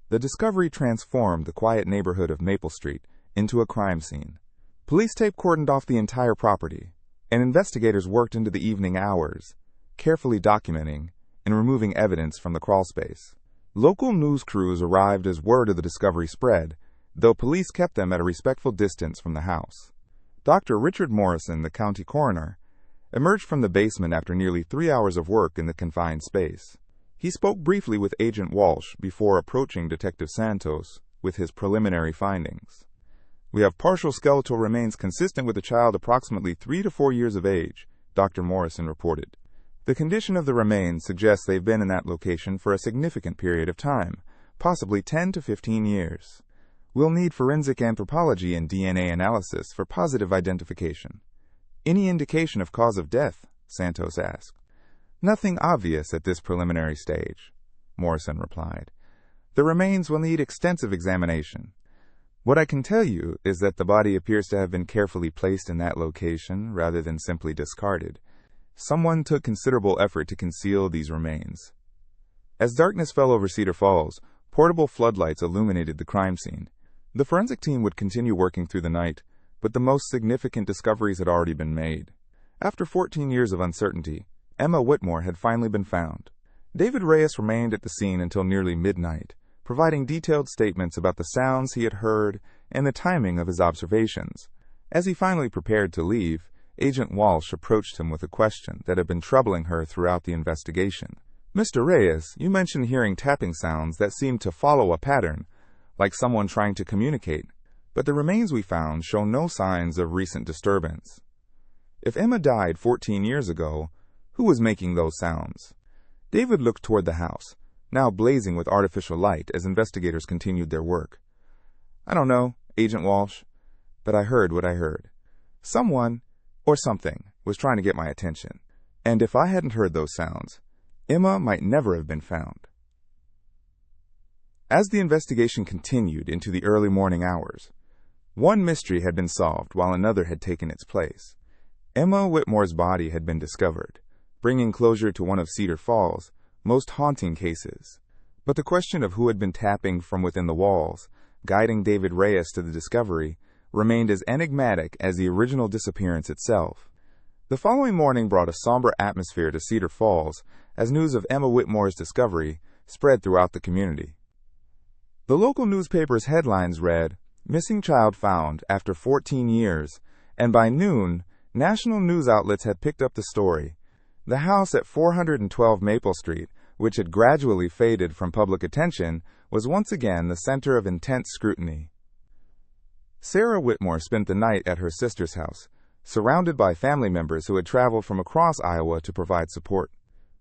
The discovery transformed the quiet neighborhood of Maple Street into a crime scene. Police tape cordoned off the entire property, and investigators worked into the evening hours, carefully documenting and removing evidence from the crawlspace. Local news crews arrived as word of the discovery spread, though police kept them at a respectful distance from the house. Dr. Richard Morrison, the county coroner, emerged from the basement after nearly 3 hours of work in the confined space. He spoke briefly with Agent Walsh before approaching Detective Santos with his preliminary findings. "We have partial skeletal remains consistent with a child approximately 3 to 4 years of age," Dr. Morrison reported. "The condition of the remains suggests they've been in that location for a significant period of time, possibly 10 to 15 years. We'll need forensic anthropology and DNA analysis for positive identification." "Any indication of cause of death?" Santos asked. "Nothing obvious at this preliminary stage," Morrison replied. "The remains will need extensive examination. What I can tell you is that the body appears to have been carefully placed in that location rather than simply discarded. Someone took considerable effort to conceal these remains." As darkness fell over Cedar Falls, portable floodlights illuminated the crime scene. The forensic team would continue working through the night, but the most significant discoveries had already been made. After 14 years of uncertainty, Emma Whitmore had finally been found. David Reyes remained at the scene until nearly midnight, providing detailed statements about the sounds he had heard and the timing of his observations. As he finally prepared to leave, Agent Walsh approached him with a question that had been troubling her throughout the investigation. "Mr. Reyes, you mentioned hearing tapping sounds that seemed to follow a pattern, like someone trying to communicate, but the remains we found show no signs of recent disturbance. If Emma died 14 years ago, who was making those sounds?" David looked toward the house, now blazing with artificial light as investigators continued their work. "I don't know, Agent Walsh, but I heard what I heard. Someone, or something, was trying to get my attention. And if I hadn't heard those sounds, Emma might never have been found." As the investigation continued into the early morning hours, one mystery had been solved while another had taken its place. Emma Whitmore's body had been discovered, bringing closure to one of Cedar Falls' most haunting cases. But the question of who had been tapping from within the walls, guiding David Reyes to the discovery, remained as enigmatic as the original disappearance itself. The following morning brought a somber atmosphere to Cedar Falls as news of Emma Whitmore's discovery spread throughout the community. The local newspaper's headlines read, "Missing Child Found After 14 Years," and by noon, national news outlets had picked up the story. The house at 412 Maple Street, which had gradually faded from public attention, was once again the center of intense scrutiny. Sarah Whitmore spent the night at her sister's house, surrounded by family members who had traveled from across Iowa to provide support.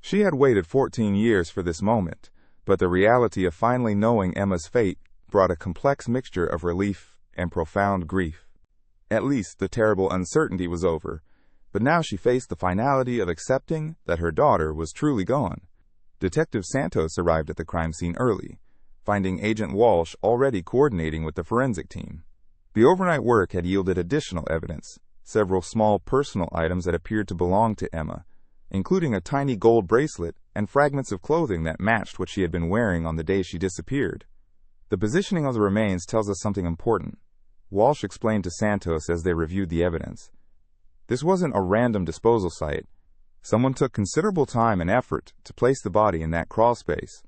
She had waited 14 years for this moment, but the reality of finally knowing Emma's fate brought a complex mixture of relief and profound grief. At least the terrible uncertainty was over, but now she faced the finality of accepting that her daughter was truly gone. Detective Santos arrived at the crime scene early, finding Agent Walsh already coordinating with the forensic team. The overnight work had yielded additional evidence, several small personal items that appeared to belong to Emma, including a tiny gold bracelet and fragments of clothing that matched what she had been wearing on the day she disappeared. The positioning of the remains tells us something important, Walsh explained to Santos as they reviewed the evidence. This wasn't a random disposal site. Someone took considerable time and effort to place the body in that crawl space,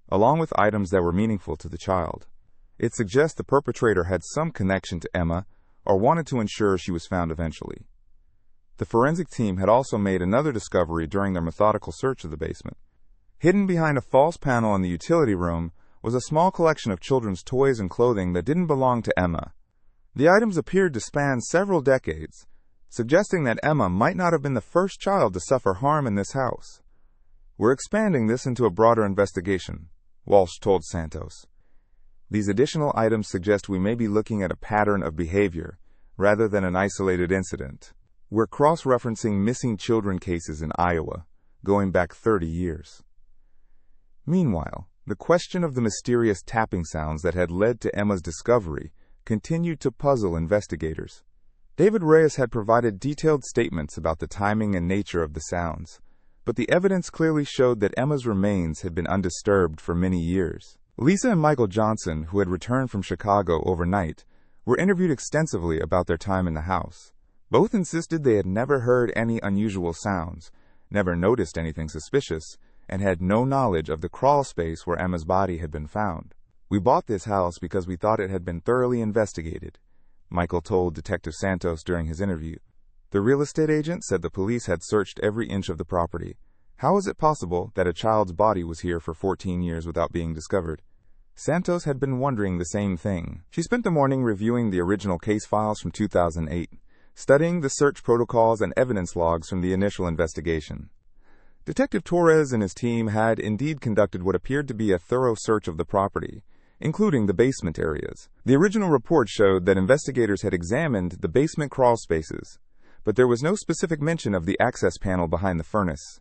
along with items that were meaningful to the child. It suggests the perpetrator had some connection to Emma or wanted to ensure she was found eventually. The forensic team had also made another discovery during their methodical search of the basement. Hidden behind a false panel in the utility room was a small collection of children's toys and clothing that didn't belong to Emma. The items appeared to span several decades, suggesting that Emma might not have been the first child to suffer harm in this house. "We're expanding this into a broader investigation," Walsh told Santos. "These additional items suggest we may be looking at a pattern of behavior, rather than an isolated incident. We're cross-referencing missing children cases in Iowa, going back 30 years. Meanwhile, the question of the mysterious tapping sounds that had led to Emma's discovery continued to puzzle investigators. David Reyes had provided detailed statements about the timing and nature of the sounds, but the evidence clearly showed that Emma's remains had been undisturbed for many years. Lisa and Michael Johnson, who had returned from Chicago overnight, were interviewed extensively about their time in the house. Both insisted they had never heard any unusual sounds, never noticed anything suspicious, and had no knowledge of the crawl space where Emma's body had been found. "We bought this house because we thought it had been thoroughly investigated," Michael told Detective Santos during his interview. The real estate agent said the police had searched every inch of the property. How is it possible that a child's body was here for 14 years without being discovered? Santos had been wondering the same thing. She spent the morning reviewing the original case files from 2008, studying the search protocols and evidence logs from the initial investigation. Detective Torres and his team had indeed conducted what appeared to be a thorough search of the property, including the basement areas. The original report showed that investigators had examined the basement crawl spaces, but there was no specific mention of the access panel behind the furnace.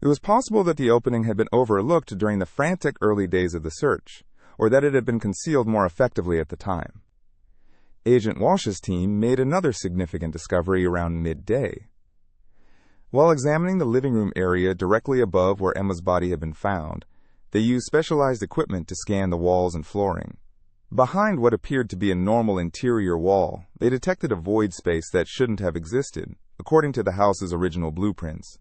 It was possible that the opening had been overlooked during the frantic early days of the search, or that it had been concealed more effectively at the time. Agent Walsh's team made another significant discovery around midday. While examining the living room area directly above where Emma's body had been found, they used specialized equipment to scan the walls and flooring. Behind what appeared to be a normal interior wall, they detected a void space that shouldn't have existed, according to the house's original blueprints.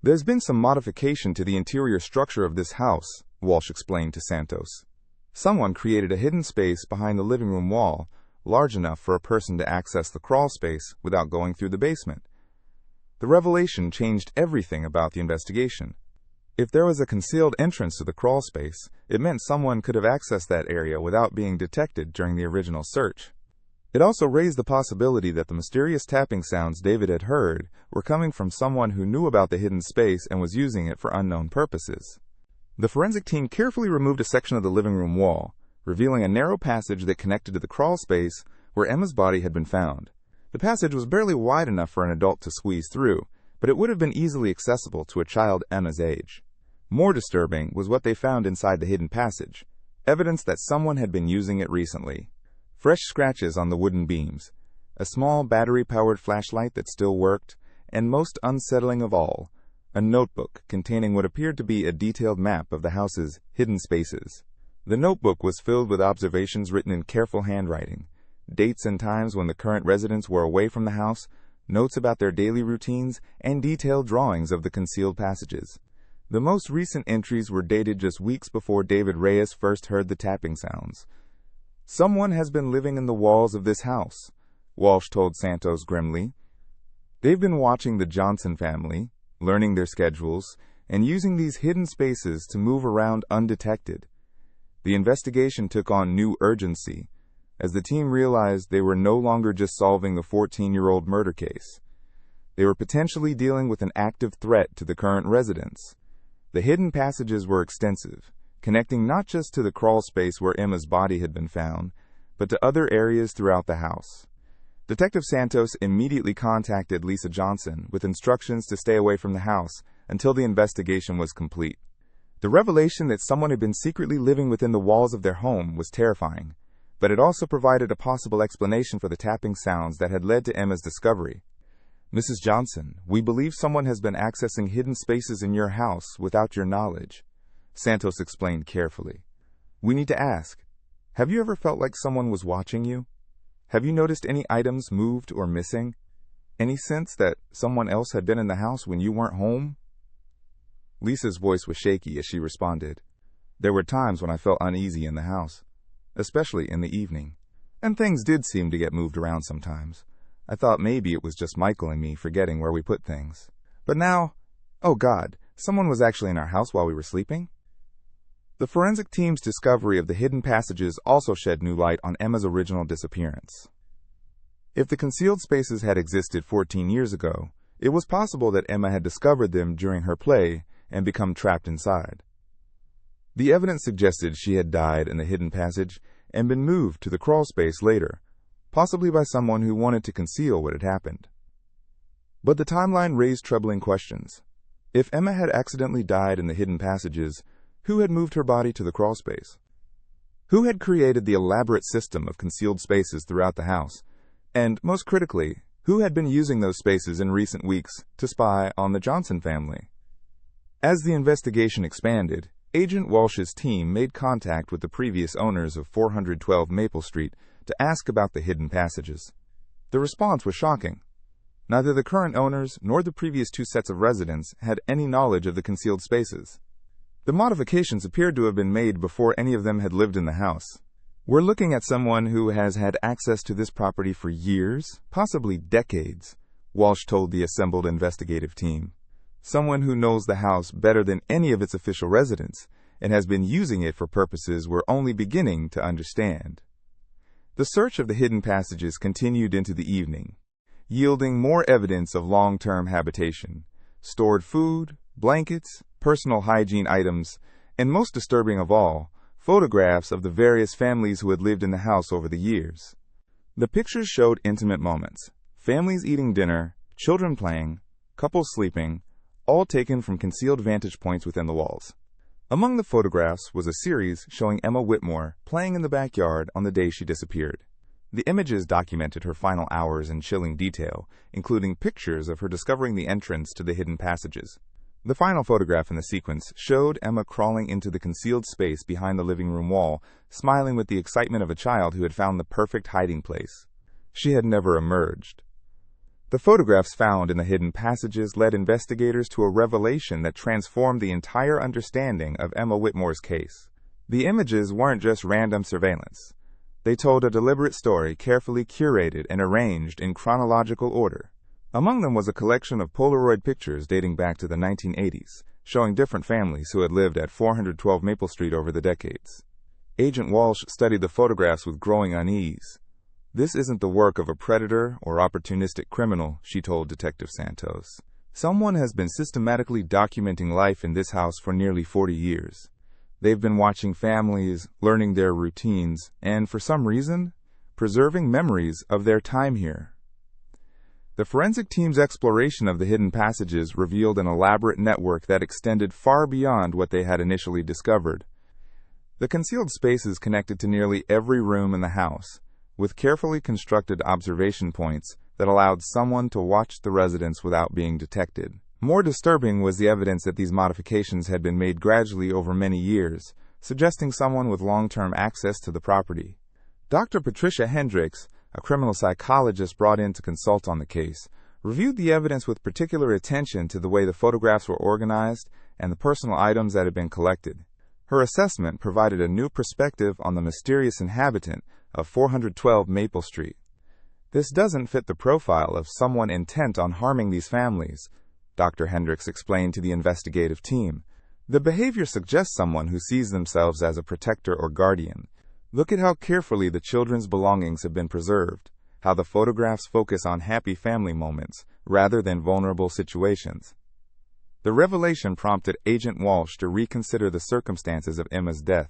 "There's been some modification to the interior structure of this house," Walsh explained to Santos. "Someone created a hidden space behind the living room wall, large enough for a person to access the crawl space without going through the basement." The revelation changed everything about the investigation. If there was a concealed entrance to the crawl space, it meant someone could have accessed that area without being detected during the original search. It also raised the possibility that the mysterious tapping sounds David had heard were coming from someone who knew about the hidden space and was using it for unknown purposes. The forensic team carefully removed a section of the living room wall, revealing a narrow passage that connected to the crawl space where Emma's body had been found. The passage was barely wide enough for an adult to squeeze through, but it would have been easily accessible to a child Emma's age. More disturbing was what they found inside the hidden passage, evidence that someone had been using it recently. Fresh scratches on the wooden beams, a small battery-powered flashlight that still worked, and most unsettling of all, a notebook containing what appeared to be a detailed map of the house's hidden spaces. The notebook was filled with observations written in careful handwriting, dates and times when the current residents were away from the house, notes about their daily routines, and detailed drawings of the concealed passages. The most recent entries were dated just weeks before David Reyes first heard the tapping sounds. "Someone has been living in the walls of this house," Walsh told Santos grimly. "They've been watching the Johnson family, learning their schedules, and using these hidden spaces to move around undetected." The investigation took on new urgency, as the team realized they were no longer just solving the 14-year-old murder case. They were potentially dealing with an active threat to the current residents. The hidden passages were extensive, connecting not just to the crawl space where Emma's body had been found, but to other areas throughout the house. Detective Santos immediately contacted Lisa Johnson with instructions to stay away from the house until the investigation was complete. The revelation that someone had been secretly living within the walls of their home was terrifying, but it also provided a possible explanation for the tapping sounds that had led to Emma's discovery. "Mrs. Johnson, we believe someone has been accessing hidden spaces in your house without your knowledge," Santos explained carefully. "We need to ask, have you ever felt like someone was watching you? Have you noticed any items moved or missing? Any sense that someone else had been in the house when you weren't home?" Lisa's voice was shaky as she responded. "There were times when I felt uneasy in the house, especially in the evening, and things did seem to get moved around sometimes. I thought maybe it was just Michael and me forgetting where we put things. But now, oh God, someone was actually in our house while we were sleeping?" The forensic team's discovery of the hidden passages also shed new light on Emma's original disappearance. If the concealed spaces had existed 14 years ago, it was possible that Emma had discovered them during her play and become trapped inside. The evidence suggested she had died in the hidden passage and been moved to the crawl space later, possibly by someone who wanted to conceal what had happened. But the timeline raised troubling questions. If Emma had accidentally died in the hidden passages, who had moved her body to the crawl space? Who had created the elaborate system of concealed spaces throughout the house? And, most critically, who had been using those spaces in recent weeks to spy on the Johnson family? As the investigation expanded, Agent Walsh's team made contact with the previous owners of 412 Maple Street to ask about the hidden passages. The response was shocking. Neither the current owners nor the previous two sets of residents had any knowledge of the concealed spaces. The modifications appeared to have been made before any of them had lived in the house. We're looking at someone who has had access to this property for years, possibly decades, Walsh told the assembled investigative team. Someone who knows the house better than any of its official residents and has been using it for purposes we're only beginning to understand. The search of the hidden passages continued into the evening, yielding more evidence of long-term habitation, stored food, blankets, personal hygiene items, and most disturbing of all, photographs of the various families who had lived in the house over the years. The pictures showed intimate moments, families eating dinner, children playing, couples sleeping, all taken from concealed vantage points within the walls. Among the photographs was a series showing Emma Whitmore playing in the backyard on the day she disappeared. The images documented her final hours in chilling detail, including pictures of her discovering the entrance to the hidden passages. The final photograph in the sequence showed Emma crawling into the concealed space behind the living room wall, smiling with the excitement of a child who had found the perfect hiding place. She had never emerged. The photographs found in the hidden passages led investigators to a revelation that transformed the entire understanding of Emma Whitmore's case. The images weren't just random surveillance. They told a deliberate story carefully curated and arranged in chronological order. Among them was a collection of Polaroid pictures dating back to the 1980s, showing different families who had lived at 412 Maple Street over the decades. Agent Walsh studied the photographs with growing unease. "This isn't the work of a predator or opportunistic criminal," she told Detective Santos. "Someone has been systematically documenting life in this house for nearly 40 years. They've been watching families, learning their routines, and for some reason, preserving memories of their time here." The forensic team's exploration of the hidden passages revealed an elaborate network that extended far beyond what they had initially discovered. The concealed spaces connected to nearly every room in the house, with carefully constructed observation points that allowed someone to watch the residents without being detected. More disturbing was the evidence that these modifications had been made gradually over many years, suggesting someone with long-term access to the property. Dr. Patricia Hendricks, a criminal psychologist brought in to consult on the case, reviewed the evidence with particular attention to the way the photographs were organized and the personal items that had been collected. Her assessment provided a new perspective on the mysterious inhabitant of 412 Maple Street. "This doesn't fit the profile of someone intent on harming these families," Dr. Hendricks explained to the investigative team. "The behavior suggests someone who sees themselves as a protector or guardian. Look at how carefully the children's belongings have been preserved, how the photographs focus on happy family moments rather than vulnerable situations." The revelation prompted Agent Walsh to reconsider the circumstances of Emma's death.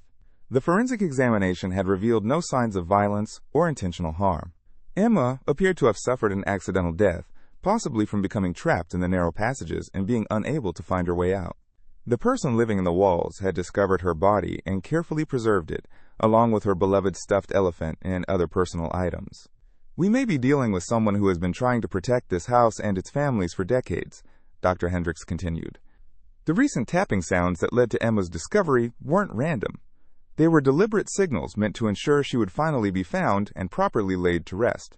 The forensic examination had revealed no signs of violence or intentional harm. Emma appeared to have suffered an accidental death, possibly from becoming trapped in the narrow passages and being unable to find her way out. The person living in the walls had discovered her body and carefully preserved it, along with her beloved stuffed elephant and other personal items. "We may be dealing with someone who has been trying to protect this house and its families for decades," Dr. Hendricks continued. "The recent tapping sounds that led to Emma's discovery weren't random. They were deliberate signals meant to ensure she would finally be found and properly laid to rest."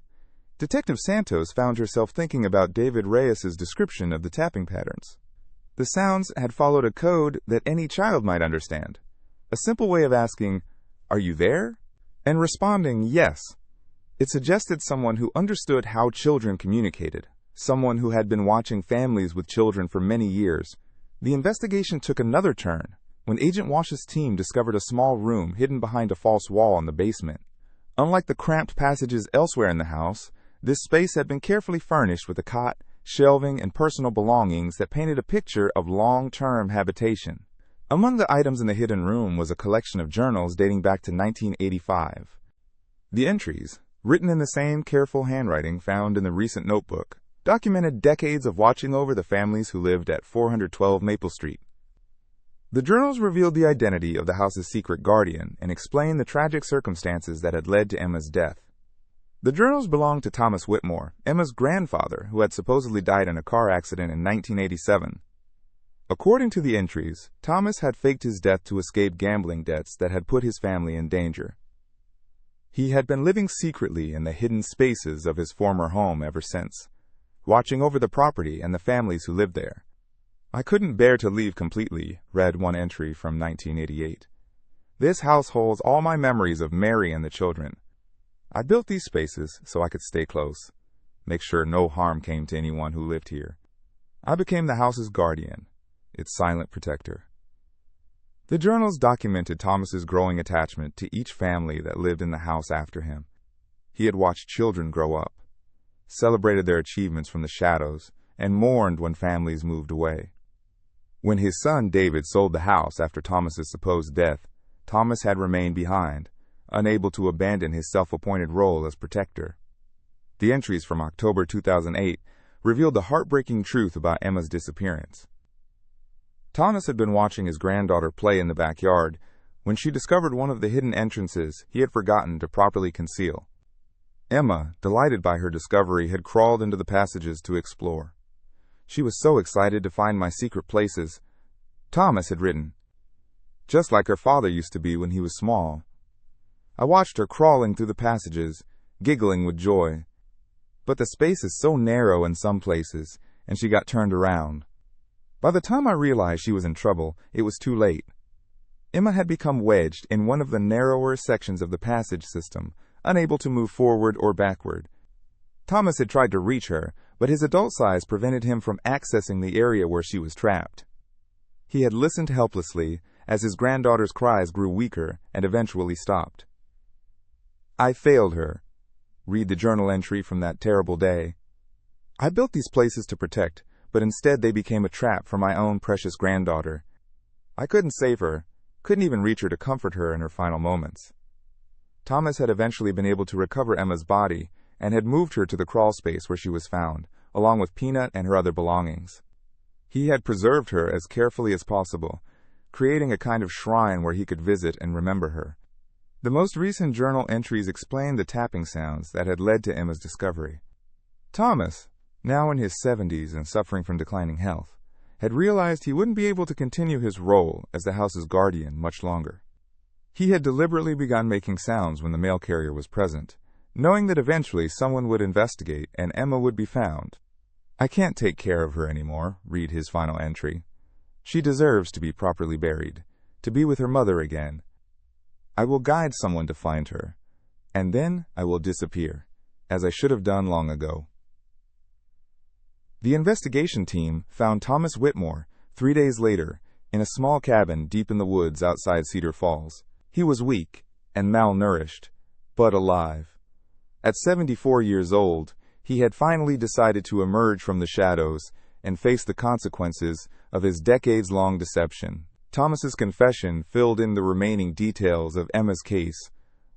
Detective Santos found herself thinking about David Reyes's description of the tapping patterns. The sounds had followed a code that any child might understand. A simple way of asking, "Are you there?" and responding, "Yes." It suggested someone who understood how children communicated, someone who had been watching families with children for many years. The investigation took another turn when Agent Walsh's team discovered a small room hidden behind a false wall in the basement. Unlike the cramped passages elsewhere in the house, this space had been carefully furnished with a cot, shelving, and personal belongings that painted a picture of long-term habitation. Among the items in the hidden room was a collection of journals dating back to 1985. The entries, written in the same careful handwriting found in the recent notebook, documented decades of watching over the families who lived at 412 Maple Street. The journals revealed the identity of the house's secret guardian and explained the tragic circumstances that had led to Emma's death. The journals belonged to Thomas Whitmore, Emma's grandfather, who had supposedly died in a car accident in 1987. According to the entries, Thomas had faked his death to escape gambling debts that had put his family in danger. He had been living secretly in the hidden spaces of his former home ever since, watching over the property and the families who lived there. "I couldn't bear to leave completely," read one entry from 1988. "This house holds all my memories of Mary and the children. I built these spaces so I could stay close, make sure no harm came to anyone who lived here. I became the house's guardian, its silent protector." The journals documented Thomas's growing attachment to each family that lived in the house after him. He had watched children grow up, celebrated their achievements from the shadows, and mourned when families moved away. When his son David sold the house after Thomas's supposed death, Thomas had remained behind, unable to abandon his self-appointed role as protector. The entries from October 2008 revealed the heartbreaking truth about Emma's disappearance. Thomas had been watching his granddaughter play in the backyard when she discovered one of the hidden entrances he had forgotten to properly conceal. Emma, delighted by her discovery, had crawled into the passages to explore. "She was so excited to find my secret places," Thomas had written, "just like her father used to be when he was small. I watched her crawling through the passages, giggling with joy. But the space is so narrow in some places, and she got turned around. By the time I realized she was in trouble, it was too late." Emma had become wedged in one of the narrower sections of the passage system, unable to move forward or backward. Thomas had tried to reach her, but his adult size prevented him from accessing the area where she was trapped. He had listened helplessly as his granddaughter's cries grew weaker and eventually stopped. "I failed her," read the journal entry from that terrible day. "I built these places to protect, but instead they became a trap for my own precious granddaughter. I couldn't save her, couldn't even reach her to comfort her in her final moments." Thomas had eventually been able to recover Emma's body and had moved her to the crawl space where she was found, along with Peanut and her other belongings. He had preserved her as carefully as possible, creating a kind of shrine where he could visit and remember her. The most recent journal entries explained the tapping sounds that had led to Emma's discovery. Thomas, now in his 70s and suffering from declining health, had realized he wouldn't be able to continue his role as the house's guardian much longer. He had deliberately begun making sounds when the mail carrier was present, knowing that eventually someone would investigate and Emma would be found. "I can't take care of her anymore," read his final entry. "She deserves to be properly buried, to be with her mother again. I will guide someone to find her, and then I will disappear, as I should have done long ago." The investigation team found Thomas Whitmore 3 days later in a small cabin deep in the woods outside Cedar Falls. He was weak and malnourished, but alive. At 74 years old, he had finally decided to emerge from the shadows and face the consequences of his decades-long deception. Thomas's confession filled in the remaining details of Emma's case,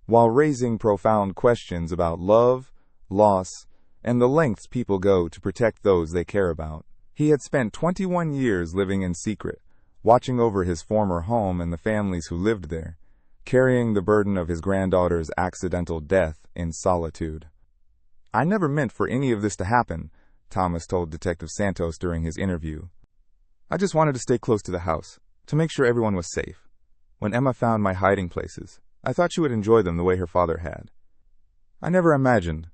while raising profound questions about love, loss, and the lengths people go to protect those they care about. He had spent 21 years living in secret, watching over his former home and the families who lived there, carrying the burden of his granddaughter's accidental death in solitude. "I never meant for any of this to happen," Thomas told Detective Santos during his interview. "I just wanted to stay close to the house, to make sure everyone was safe. When Emma found my hiding places, I thought she would enjoy them the way her father had. I never imagined."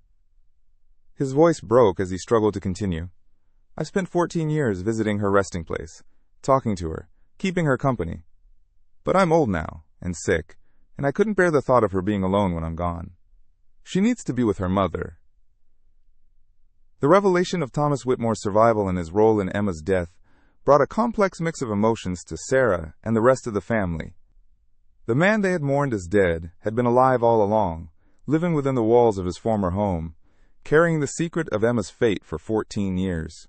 His voice broke as he struggled to continue. "I spent 14 years visiting her resting place, talking to her, keeping her company. But I'm old now, and sick, and I couldn't bear the thought of her being alone when I'm gone. She needs to be with her mother." The revelation of Thomas Whitmore's survival and his role in Emma's death brought a complex mix of emotions to Sarah and the rest of the family. The man they had mourned as dead had been alive all along, living within the walls of his former home, carrying the secret of Emma's fate for 14 years.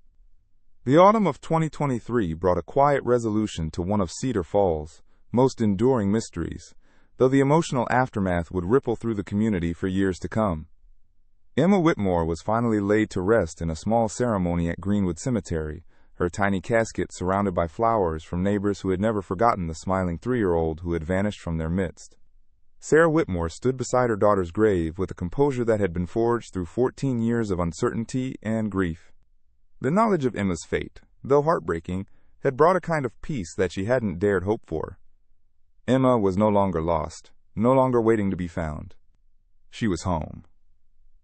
The autumn of 2023 brought a quiet resolution to one of Cedar Falls' most enduring mysteries, though the emotional aftermath would ripple through the community for years to come. Emma Whitmore was finally laid to rest in a small ceremony at Greenwood Cemetery, her tiny casket surrounded by flowers from neighbors who had never forgotten the smiling 3-year-old who had vanished from their midst. Sarah Whitmore stood beside her daughter's grave with a composure that had been forged through 14 years of uncertainty and grief. The knowledge of Emma's fate, though heartbreaking, had brought a kind of peace that she hadn't dared hope for. Emma was no longer lost, no longer waiting to be found. She was home.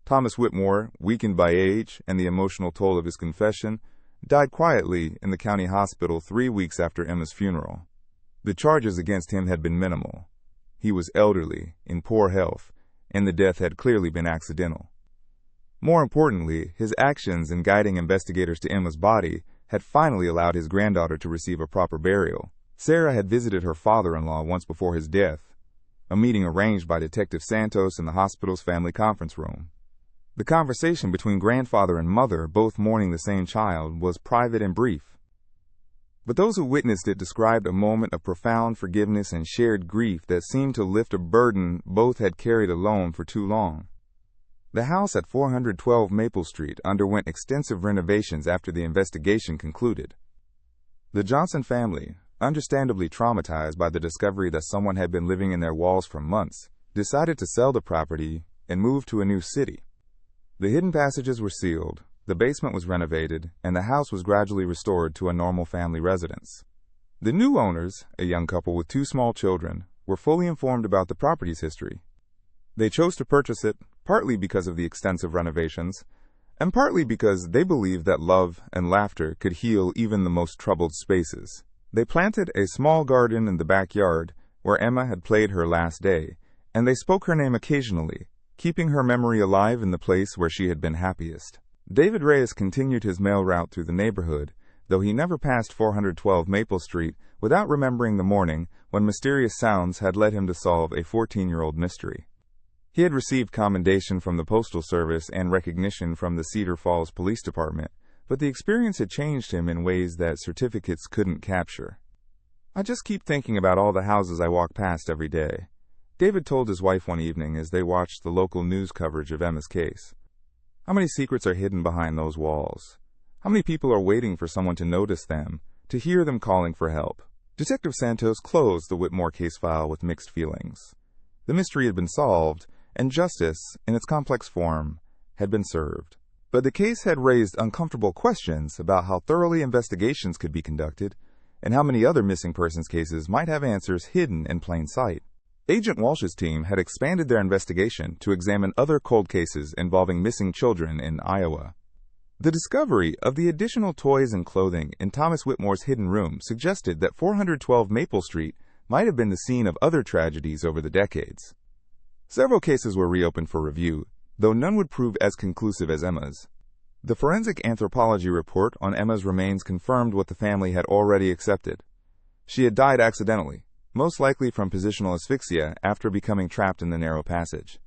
Thomas Whitmore, weakened by age and the emotional toll of his confession, died quietly in the county hospital 3 weeks after Emma's funeral. The charges against him had been minimal. He was elderly, in poor health, and the death had clearly been accidental. More importantly, his actions in guiding investigators to Emma's body had finally allowed his granddaughter to receive a proper burial. Sarah had visited her father-in-law once before his death, a meeting arranged by Detective Santos in the hospital's family conference room. The conversation between grandfather and mother, both mourning the same child, was private and brief. But those who witnessed it described a moment of profound forgiveness and shared grief that seemed to lift a burden both had carried alone for too long. The house at 412 Maple Street underwent extensive renovations after the investigation concluded. The Johnson family, understandably traumatized by the discovery that someone had been living in their walls for months, decided to sell the property and move to a new city. The hidden passages were sealed, the basement was renovated, and the house was gradually restored to a normal family residence. The new owners, a young couple with 2 small children, were fully informed about the property's history. They chose to purchase it partly because of the extensive renovations, and partly because they believed that love and laughter could heal even the most troubled spaces. They planted a small garden in the backyard where Emma had played her last day, and they spoke her name occasionally, keeping her memory alive in the place where she had been happiest. David Reyes continued his mail route through the neighborhood, though he never passed 412 Maple Street without remembering the morning when mysterious sounds had led him to solve a 14-year-old mystery. He had received commendation from the Postal Service and recognition from the Cedar Falls Police Department, but the experience had changed him in ways that certificates couldn't capture. "I just keep thinking about all the houses I walk past every day," David told his wife one evening as they watched the local news coverage of Emma's case. "How many secrets are hidden behind those walls? How many people are waiting for someone to notice them, to hear them calling for help?" Detective Santos closed the Whitmore case file with mixed feelings. The mystery had been solved, and justice, in its complex form, had been served. But the case had raised uncomfortable questions about how thoroughly investigations could be conducted, and how many other missing persons cases might have answers hidden in plain sight. Agent Walsh's team had expanded their investigation to examine other cold cases involving missing children in Iowa. The discovery of the additional toys and clothing in Thomas Whitmore's hidden room suggested that 412 Maple Street might have been the scene of other tragedies over the decades. Several cases were reopened for review, though none would prove as conclusive as Emma's. The forensic anthropology report on Emma's remains confirmed what the family had already accepted. She had died accidentally, most likely from positional asphyxia after becoming trapped in the narrow passage.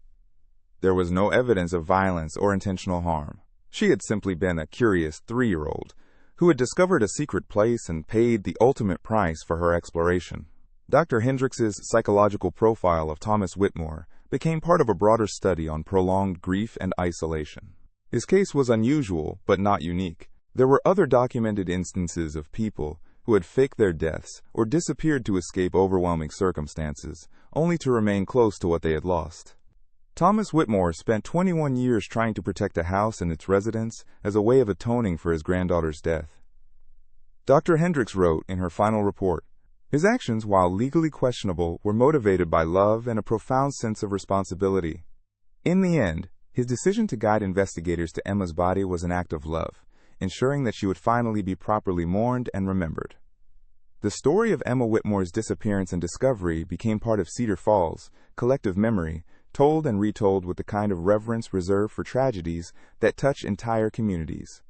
There was no evidence of violence or intentional harm. She had simply been a curious 3-year-old who had discovered a secret place and paid the ultimate price for her exploration. Dr. Hendricks's psychological profile of Thomas Whitmore became part of a broader study on prolonged grief and isolation. His case was unusual, but not unique. There were other documented instances of people who had faked their deaths or disappeared to escape overwhelming circumstances, only to remain close to what they had lost. Thomas Whitmore spent 21 years trying to protect a house and its residents as a way of atoning for his granddaughter's death. Dr. Hendricks wrote in her final report, "His actions, while legally questionable, were motivated by love and a profound sense of responsibility. In the end, his decision to guide investigators to Emma's body was an act of love, ensuring that she would finally be properly mourned and remembered." The story of Emma Whitmore's disappearance and discovery became part of Cedar Falls' collective memory, told and retold with the kind of reverence reserved for tragedies that touch entire communities.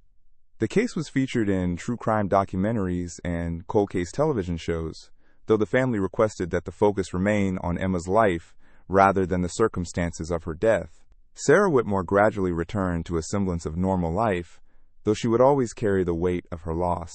The case was featured in true crime documentaries and cold case television shows, though the family requested that the focus remain on Emma's life rather than the circumstances of her death. Sarah Whitmore gradually returned to a semblance of normal life, though she would always carry the weight of her loss.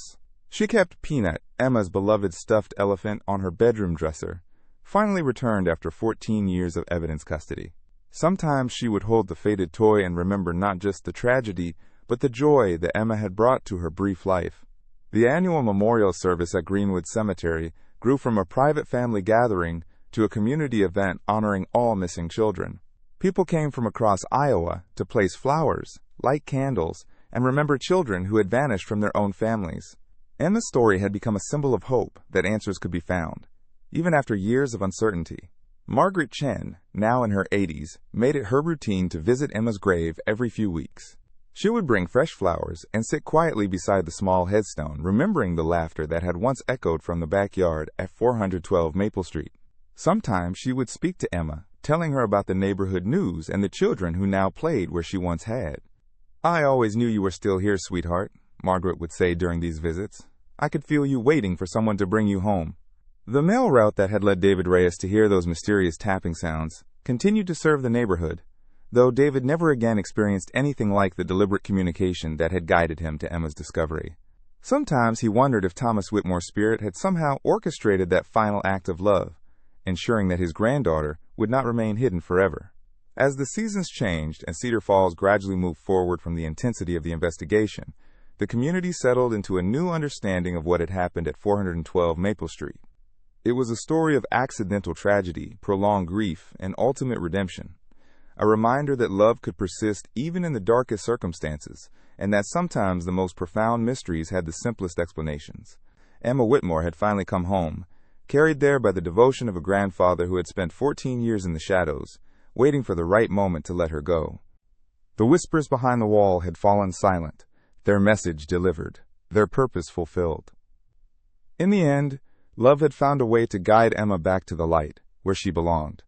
She kept Peanut, Emma's beloved stuffed elephant, on her bedroom dresser, finally returned after 14 years of evidence custody. Sometimes she would hold the faded toy and remember not just the tragedy, but the joy that Emma had brought to her brief life. The annual memorial service at Greenwood Cemetery grew from a private family gathering to a community event honoring all missing children. People came from across Iowa to place flowers, light candles, and remember children who had vanished from their own families. Emma's story had become a symbol of hope that answers could be found, even after years of uncertainty. Margaret Chen, now in her 80s, made it her routine to visit Emma's grave every few weeks. She would bring fresh flowers and sit quietly beside the small headstone, remembering the laughter that had once echoed from the backyard at 412 Maple Street. Sometimes she would speak to Emma, telling her about the neighborhood news and the children who now played where she once had. "I always knew you were still here, sweetheart," Margaret would say during these visits. "I could feel you waiting for someone to bring you home." The mail route that had led David Reyes to hear those mysterious tapping sounds continued to serve the neighborhood, though David never again experienced anything like the deliberate communication that had guided him to Emma's discovery. Sometimes he wondered if Thomas Whitmore's spirit had somehow orchestrated that final act of love, ensuring that his granddaughter would not remain hidden forever. As the seasons changed and Cedar Falls gradually moved forward from the intensity of the investigation, the community settled into a new understanding of what had happened at 412 Maple Street. It was a story of accidental tragedy, prolonged grief, and ultimate redemption. A reminder that love could persist even in the darkest circumstances, and that sometimes the most profound mysteries had the simplest explanations. Emma Whitmore had finally come home, carried there by the devotion of a grandfather who had spent 14 years in the shadows, waiting for the right moment to let her go. The whispers behind the wall had fallen silent, their message delivered, their purpose fulfilled. In the end, love had found a way to guide Emma back to the light, where she belonged.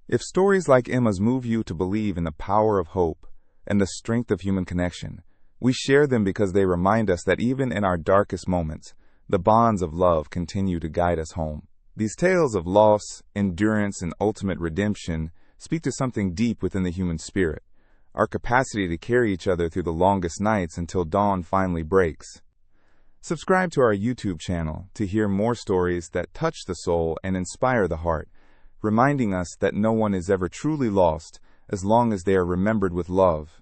If stories like Emma's move you to believe in the power of hope and the strength of human connection, we share them because they remind us that even in our darkest moments, the bonds of love continue to guide us home. These tales of loss, endurance, and ultimate redemption speak to something deep within the human spirit, our capacity to carry each other through the longest nights until dawn finally breaks. Subscribe to our YouTube channel to hear more stories that touch the soul and inspire the heart, reminding us that no one is ever truly lost as long as they are remembered with love.